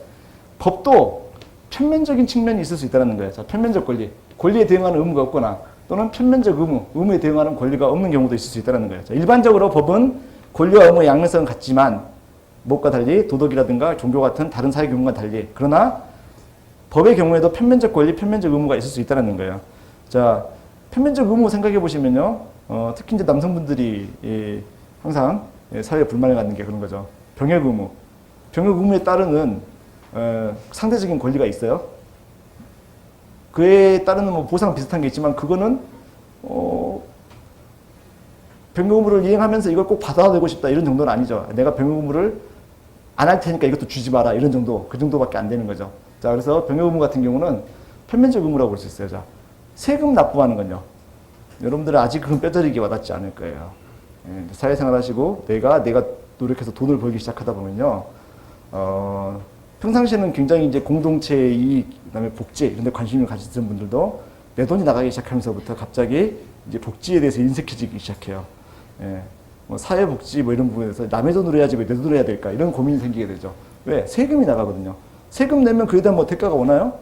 법도 편면적인 측면이 있을 수 있다는 거예요. 자, 편면적 권리. 권리에 대응하는 의무가 없거나 또는 편면적 의무에 대응하는 권리가 없는 경우도 있을 수 있다는 거예요. 자, 일반적으로 법은 권리와 의무의 양면성은 같지만 무엇과 달리 도덕이라든가 종교 같은 다른 사회 규범과 달리 그러나 법의 경우에도 편면적 권리, 편면적 의무가 있을 수 있다는 거예요. 자, 편면적 의무 생각해 보시면요. 특히 이제 남성분들이 항상 사회에 불만을 갖는 게 그런 거죠. 병역 의무. 병역 의무에 따르는 상대적인 권리가 있어요. 그에 따르는 뭐 보상 비슷한 게 있지만 그거는 병역 의무를 이행하면서 이걸 꼭 받아내고 싶다 이런 정도는 아니죠. 내가 병역 의무를 안 할 테니까 이것도 주지 마라 이런 정도, 그 정도밖에 안 되는 거죠. 자, 그래서 병역 의무 같은 경우는 편면적 의무라고 볼 수 있어요. 자, 세금 납부하는 건요. 여러분들은 아직 그건 뼈저리게 와닿지 않을 거예요. 사회생활 하시고 내가 노력해서 돈을 벌기 시작하다 보면요. 평상시에는 굉장히 이제 공동체의 이익, 그다음에 복지 이런 데 관심을 가지던 분들도 내 돈이 나가기 시작하면서부터 갑자기 이제 복지에 대해서 인색해지기 시작해요. 뭐 사회복지 뭐 이런 부분에서 남의 돈으로 해야지 왜 내 돈으로 해야 될까 이런 고민이 생기게 되죠. 왜? 세금이 나가거든요. 세금 내면 그에 대한 뭐 대가가 오나요?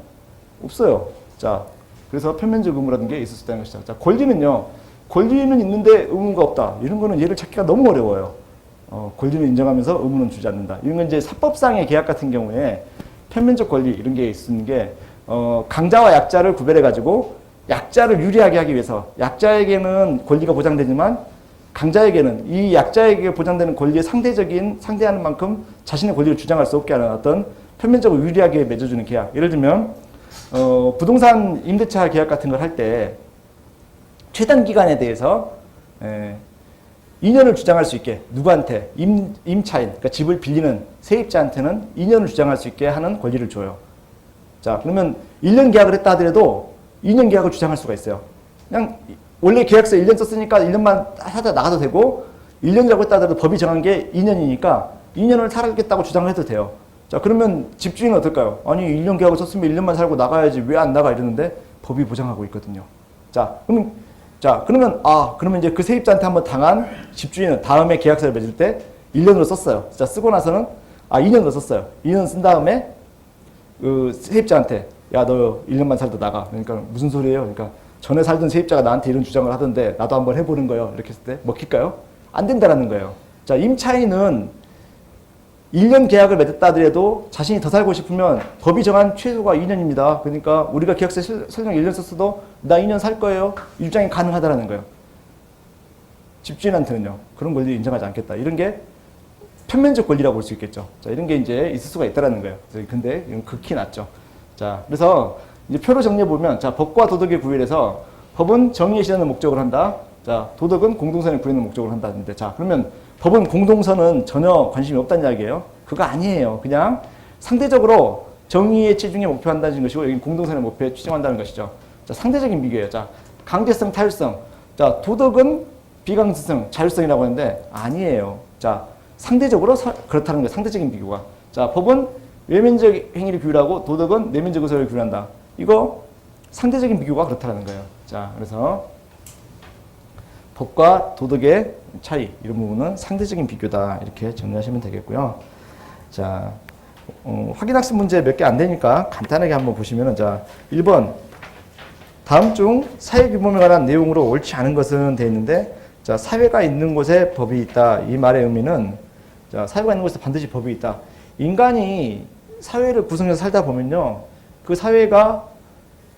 없어요. 자, 그래서 편면적 의무라는 게 있을 수 있다는 것이죠. 자, 권리는요. 권리는 있는데 의무가 없다. 이런 거는 얘를 찾기가 너무 어려워요. 권리는 인정하면서 의무는 주지 않는다. 이런 건 이제 사법상의 계약 같은 경우에 편면적 권리 이런 게 있는 게 강자와 약자를 구별해 가지고 약자를 유리하게 하기 위해서 약자에게는 권리가 보장되지만 강자에게는 이 약자에게 보장되는 권리에 상대하는 만큼 자신의 권리를 주장할 수 없게 하는 어떤 편면적으로 유리하게 맺어주는 계약. 예를 들면 부동산 임대차 계약 같은 걸 할 때 최단 기간에 대해서 2년을 주장할 수 있게 누구한테 임차인, 그러니까 집을 빌리는 세입자한테는 2년을 주장할 수 있게 하는 권리를 줘요. 자, 그러면 1년 계약을 했다 하더라도 2년 계약을 주장할 수가 있어요. 그냥 원래 계약서 1년 썼으니까 1년만 하다 나가도 되고 1년이라고 했다 하더라도 법이 정한 게 2년이니까 2년을 살겠다고 주장을 해도 돼요. 자, 그러면 집주인은 어떨까요? 아니 1년 계약을 썼으면 1년만 살고 나가야지 왜 안 나가 이러는데 법이 보장하고 있거든요. 그러면 그러면 이제 그 세입자한테 한번 당한 집주인은 다음에 계약서를 맺을 때 1년으로 썼어요. 자, 쓰고 나서는 2년으로 썼어요. 2년 쓴 다음에 그 세입자한테 야, 너 1년만 살다 나가. 그러니까 무슨 소리예요? 그러니까 전에 살던 세입자가 나한테 이런 주장을 하던데 나도 한번 해보는 거예요. 이렇게 했을 때 먹힐까요? 안 된다라는 거예요. 자, 임차인은 1년 계약을 맺었다 하더라도 자신이 더 살고 싶으면 법이 정한 최소가 2년입니다. 그러니까 우리가 계약서에 설령 1년 썼어도 나 2년 살 거예요. 이 주장이 가능하다라는 거예요. 집주인한테는요. 그런 권리 인정하지 않겠다. 이런 게 편면적 권리라고 볼 수 있겠죠. 자, 이런 게 이제 있을 수가 있다라는 거예요. 근데 이건 극히 낮죠. 자, 그래서 이제 표로 정리해 보면 자, 법과 도덕의 구별에서 법은 정의의 실현을 목적으로 한다. 자, 도덕은 공동선을 구현을 목적으로 한다는데 자, 그러면 법은 공동선은 전혀 관심이 없다는 이야기예요. 그거 아니에요. 그냥 상대적으로 정의의 치중에 목표한다는 것이고 여기 공동선의 목표에 치중한다는 것이죠. 자, 상대적인 비교예요. 자, 강제성, 타율성. 자, 도덕은 비강제성, 자율성이라고 하는데 아니에요. 자, 상대적으로 그렇다는 거예요. 상대적인 비교가. 자, 법은 외면적 행위를 규율하고 도덕은 내면적 의사를 규율한다. 이거 상대적인 비교가 그렇다는 거예요. 자, 그래서 법과 도덕의 차이 이런 부분은 상대적인 비교다 이렇게 정리하시면 되겠고요. 자, 확인학습 문제 몇 개 안 되니까 간단하게 한번 보시면은 자, 1번 다음 중 사회 규범에 관한 내용으로 옳지 않은 것은 되어 있는데 자, 사회가 있는 곳에 법이 있다. 이 말의 의미는 자, 사회가 있는 곳에 반드시 법이 있다. 인간이 사회를 구성해서 살다 보면요. 그 사회가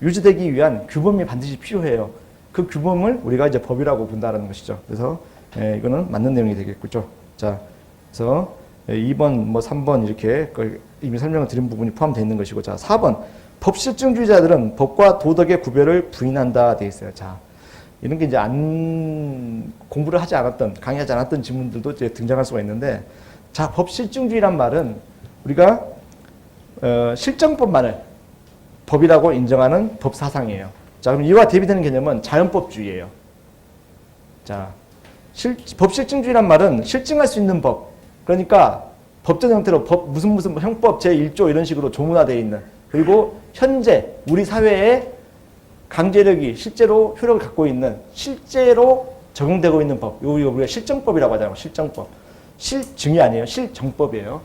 유지되기 위한 규범이 반드시 필요해요. 그 규범을 우리가 이제 법이라고 본다는 것이죠. 그래서 이거는 맞는 내용이 되겠죠. 자, 그래서 2번, 뭐 3번 이렇게 이미 설명을 드린 부분이 포함되어 있는 것이고, 자, 4번 법 실증주의자들은 법과 도덕의 구별을 부인한다 되어 있어요. 자, 이런 게 이제 공부를 하지 않았던, 강의하지 않았던 지문들도 이제 등장할 수가 있는데, 자, 법 실증주의란 말은 우리가 실정법만을 법이라고 인정하는 법 사상이에요. 자, 그럼 이와 대비되는 개념은 자연법주의예요. 자, 법실증주의란 말은 실증할 수 있는 법. 그러니까 법전 형태로 무슨 형법 제1조 이런 식으로 조문화되어 있는, 그리고 현재 우리 사회에 강제력이 실제로 효력을 갖고 있는, 실제로 적용되고 있는 법. 이거 우리가 실정법이라고 하잖아요. 실정법. 실증이 아니에요. 실정법이에요.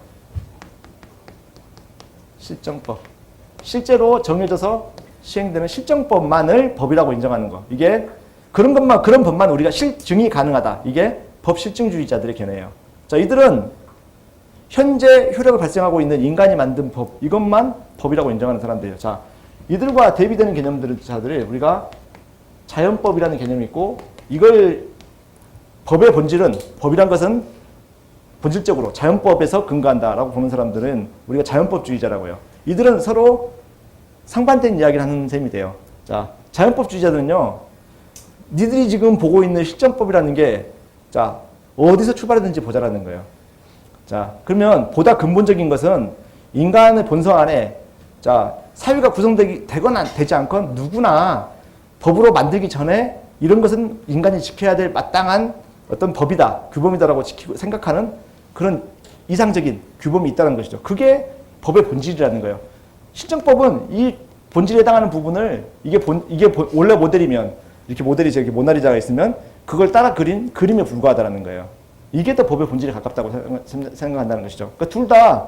실정법. 실제로 정해져서 시행되는 실정법만을 법이라고 인정하는 거. 이게 그런 법만 우리가 실증이 가능하다. 이게 법실증주의자들의 견해예요. 자, 이들은 현재 효력을 발생하고 있는 인간이 만든 법, 이것만 법이라고 인정하는 사람들이에요. 자, 이들과 대비되는 개념들을 우리가 자연법이라는 개념이 있고, 이걸 법의 본질은, 법이란 것은 본질적으로 자연법에서 근거한다라고 보는 사람들은 우리가 자연법주의자라고 해요. 이들은 서로 상반된 이야기를 하는 셈이 돼요. 자, 자연법주의자들은요, 니들이 지금 보고 있는 실정법이라는 게, 자, 어디서 출발했는지 보자라는 거예요. 자, 그러면 보다 근본적인 것은 인간의 본성 안에, 자, 사회가 구성되거나 되지 않건 누구나 법으로 만들기 전에 이런 것은 인간이 지켜야 될 마땅한 어떤 법이다, 규범이다라고 생각하는 그런 이상적인 규범이 있다는 것이죠. 그게 법의 본질이라는 거예요. 실정법은 이 본질에 해당하는 부분을, 이게 원래 모델이면, 이렇게 모델이 저기 모나리자가 있으면 그걸 따라 그린 그림에 불과하다는 거예요. 이게 더 법의 본질에 가깝다고 생각한다는 것이죠. 그러니까 둘 다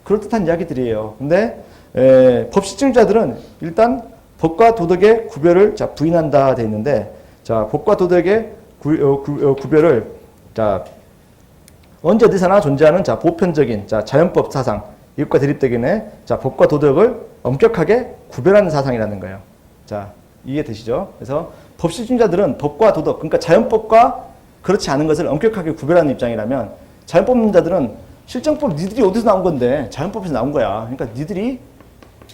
그럴듯한 이야기들이에요. 근데 법실증자들은 일단 법과 도덕의 구별을 부인한다 돼 있는데, 자, 법과 도덕의 구별을, 자, 언제 어디서나 존재하는, 자, 보편적인, 자, 자연법 사상, 이것과 대립되기에, 자, 법과 도덕을 엄격하게 구별하는 사상이라는 거예요. 자, 이해되시죠? 그래서 법실증자들은 법과 도덕, 그러니까 자연법과 그렇지 않은 것을 엄격하게 구별하는 입장이라면, 자연법론자들은 실정법 니들이 어디서 나온 건데 자연법에서 나온 거야. 그러니까 니들이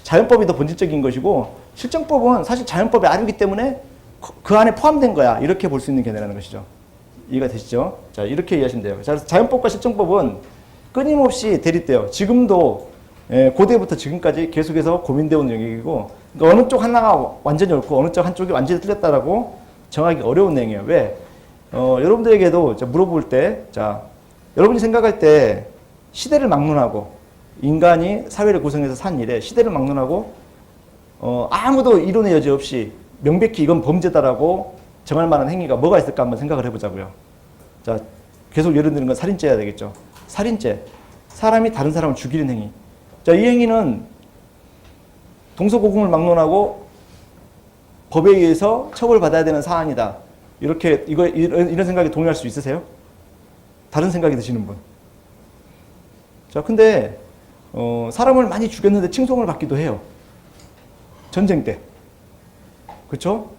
자연법이 더 본질적인 것이고 실정법은 사실 자연법의 아류이기 때문에 그 안에 포함된 거야. 이렇게 볼 수 있는 견해라는 것이죠. 이해가 되시죠? 자, 이렇게 이해하시면 돼요. 자, 자연법과 실정법은 끊임없이 대립돼요. 지금도 고대부터 지금까지 계속해서 고민되어 오는 영역이고, 그러니까 어느 쪽 하나가 완전히 옳고 어느 쪽 한쪽이 완전히 틀렸다라고 정하기 어려운 내용이에요. 왜? 여러분들에게도 물어볼 때, 자, 여러분이 생각할 때 시대를 막론하고, 인간이 사회를 구성해서 산 일에 시대를 막론하고, 아무도 이론의 여지 없이 명백히 이건 범죄다라고 정할 만한 행위가 뭐가 있을까 한번 생각을 해보자고요. 자, 계속 예를 드는 건 살인죄야 되겠죠. 살인죄. 사람이 다른 사람을 죽이는 행위. 자, 이 행위는 동서고금을 막론하고 법에 의해서 처벌받아야 되는 사안이다. 이런 생각에 동의할 수 있으세요? 다른 생각이 드시는 분. 자, 근데, 사람을 많이 죽였는데 칭송을 받기도 해요. 전쟁 때. 그쵸?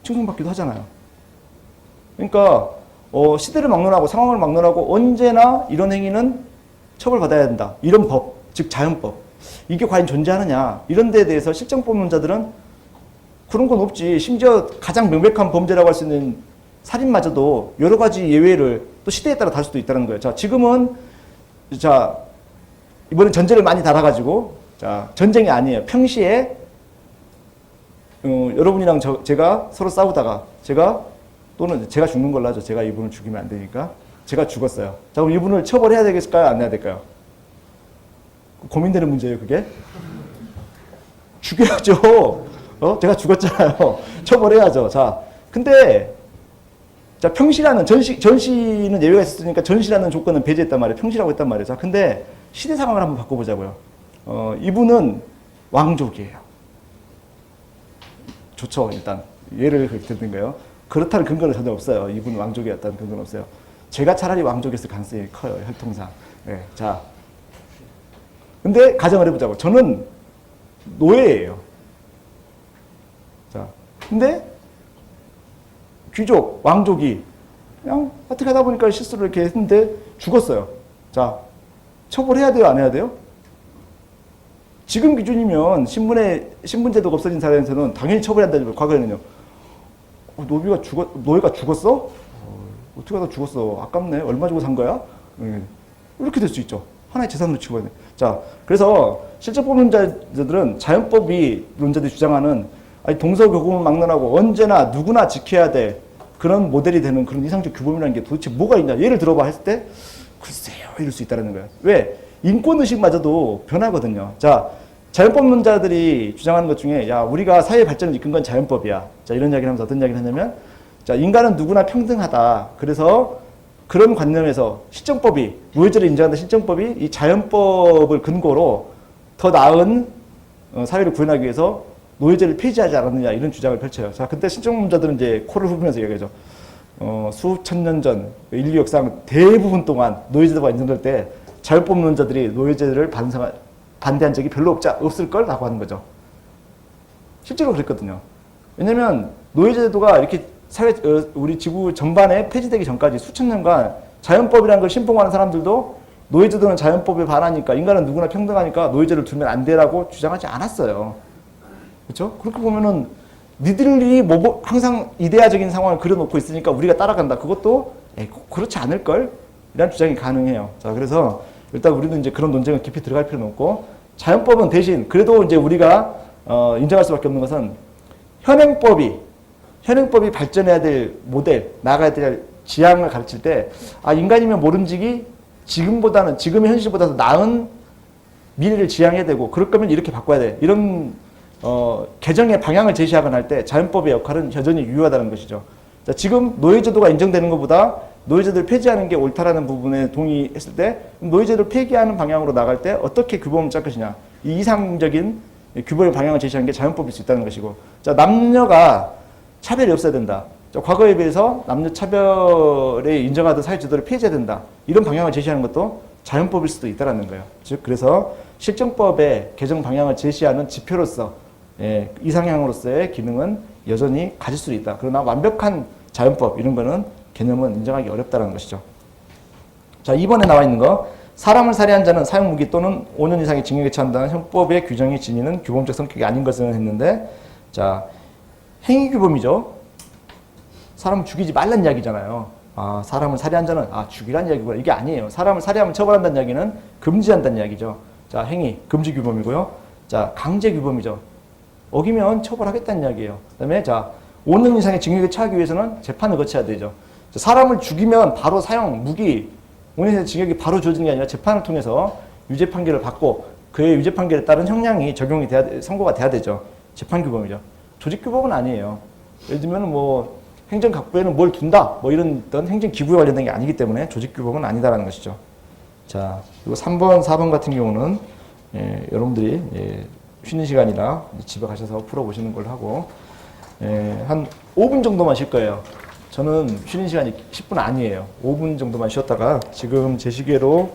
칭송받기도 하잖아요. 그러니까, 시대를 막론하고 상황을 막론하고 언제나 이런 행위는 처벌받아야 된다. 이런 법, 즉 자연법. 이게 과연 존재하느냐. 이런 데에 대해서 실정법론자들은 그런 건 없지. 심지어 가장 명백한 범죄라고 할 수 있는 살인마저도 여러 가지 예외를 또 시대에 따라 다를 수도 있다는 거예요. 자, 지금은, 자, 이번엔 전제를 많이 달아가지고, 자, 전쟁이 아니에요. 평시에, 여러분이랑 제가 서로 싸우다가, 또는 제가 죽는 걸로 하죠. 제가 이분을 죽이면 안 되니까. 제가 죽었어요. 자, 그럼 이분을 처벌해야 되겠을까요? 안 해야 될까요? 고민되는 문제예요, 그게. 죽여야죠. 제가 죽었잖아요. 처벌해야죠. 자, 근데, 자, 평시라는, 전시는 예외가 있었으니까 전시라는 조건은 배제했단 말이에요. 평시라고 했단 말이에요. 자, 근데 시대 상황을 한번 바꿔보자고요. 이분은 왕족이에요. 좋죠, 일단. 예를 그렇게 드는 거예요. 그렇다는 근거는 전혀 없어요. 이분은 왕족이었다는 근거는 없어요. 제가 차라리 왕족이었을 가능성이 커요, 혈통상. 네, 자. 근데 가정을 해보자고. 저는 노예예요. 자, 근데 귀족, 왕족이 그냥 어떻게 하다 보니까 실수를 이렇게 했는데 죽었어요. 자, 처벌해야 돼요, 안 해야 돼요? 지금 기준이면 신분제도가 없어진 사회에서는 당연히 처벌해야 한다죠. 과거에는요. 노예가 죽었어? 어떻게 하다 죽었어? 아깝네. 얼마 주고 산 거야? 이렇게 될 수 있죠. 하나의 재산으로 치고야 돼. 자, 그래서 실제법론자들은 자연법이 론자들이 주장하는 동서교금을 막론하고 언제나 누구나 지켜야 될 그런 모델이 되는 그런 이상적 규범이라는 게 도대체 뭐가 있냐. 예를 들어봐 했을 때 글쎄요 이럴 수 있다는 거예요. 왜? 인권의식마저도 변하거든요. 자, 자연법론자들이 주장하는 것 중에 야 우리가 사회 발전을 이끈 건 자연법이야. 자 이런 이야기를 하면서 어떤 이야기를 하냐면 자 인간은 누구나 평등하다. 그래서 그런 관념에서 실정법이 노예제를 인정한다. 실정법이 이 자연법을 근거로 더 나은 사회를 구현하기 위해서 노예제를 폐지하지 않았느냐 이런 주장을 펼쳐요. 자 그때 실정론자들은 이제 코를 후면서 얘기하죠. 수천 년 전 인류 역사상 대부분 동안 노예제도가 인정될 때 자연법론자들이 노예제를 반대한 적이 별로 없을걸? 라고 하는 거죠. 실제로 그랬거든요. 왜냐면 노예제도가 이렇게 우리 지구 전반에 폐지되기 전까지 수천 년간 자연법이라는 걸 신봉하는 사람들도 노예제도는 자연법에 반하니까 인간은 누구나 평등하니까 노예제를 두면 안 되라고 주장하지 않았어요. 그렇죠? 그렇게 보면은 니들이 항상 이데아적인 상황을 그려놓고 있으니까 우리가 따라간다. 그것도 그렇지 않을걸? 이라는 주장이 가능해요. 자, 그래서 일단 우리는 이제 그런 논쟁을 깊이 들어갈 필요는 없고 자연법은 대신 그래도 이제 우리가 인정할 수밖에 없는 것은 현행법이 발전해야 될 모델, 나아가야 될 지향을 가르칠 때 인간이면 모름지기 지금의 현실보다 더 나은 미래를 지향해야 되고 그럴 거면 이렇게 바꿔야 돼. 이런 개정의 방향을 제시하거나 할 때 자연법의 역할은 여전히 유효하다는 것이죠. 자, 지금 노예제도가 인정되는 것보다 노예제도를 폐지하는 게 옳다라는 부분에 동의했을 때 노예제도를 폐기하는 방향으로 나갈 때 어떻게 규범을 짤 것이냐. 이 이상적인 규범의 방향을 제시하는 게 자연법일 수 있다는 것이고 자, 남녀가 차별이 없어야 된다. 자, 과거에 비해서 남녀 차별에 인정하던 사회제도를 폐지해야 된다. 이런 방향을 제시하는 것도 자연법일 수도 있다는 거예요. 즉 그래서 실정법의 개정 방향을 제시하는 지표로서 이상향으로서의 기능은 여전히 가질 수 있다. 그러나 완벽한 자연법 이런 거는 개념은 인정하기 어렵다는 것이죠. 자, 2번에 나와 있는 거 사람을 살해한 자는 사형무기 또는 5년 이상의 징역에 처한다는 형법의 규정이 지니는 규범적 성격이 아닌 것을 했는데 자, 행위규범이죠. 사람을 죽이지 말란 이야기잖아요. 사람을 살해한 자는 죽이란 이야기구나. 이게 아니에요. 사람을 살해하면 처벌한다는 이야기는 금지한다는 이야기죠. 자, 행위, 금지규범이고요. 자, 강제규범이죠. 어기면 처벌하겠다는 이야기예요. 그 다음에 자, 5년 이상의 징역에 처하기 위해서는 재판을 거쳐야 되죠. 자, 사람을 죽이면 바로 사형, 무기, 5년 이상의 징역이 바로 주어지는 게 아니라 재판을 통해서 유죄 판결을 받고 그의 유죄 판결에 따른 형량이 적용이 선고가 돼야 되죠. 재판규범이죠. 조직규범은 아니에요. 예를 들면 뭐 행정각부에는 뭘 둔다 뭐 이런 어떤 행정기구에 관련된 게 아니기 때문에 조직규범은 아니다라는 것이죠. 자, 그리고 3번, 4번 같은 경우는 여러분들이 쉬는 시간이라 집에 가셔서 풀어보시는 걸로 하고 한 5분 정도만 쉴 거예요. 저는 쉬는 시간이 10분 아니에요. 5분 정도만 쉬었다가 지금 제 시계로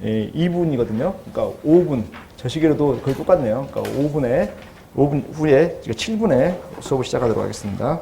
2분이거든요. 그러니까 5분, 저 시계로도 거의 똑같네요. 그러니까 5분 후에 7분에 수업을 시작하도록 하겠습니다.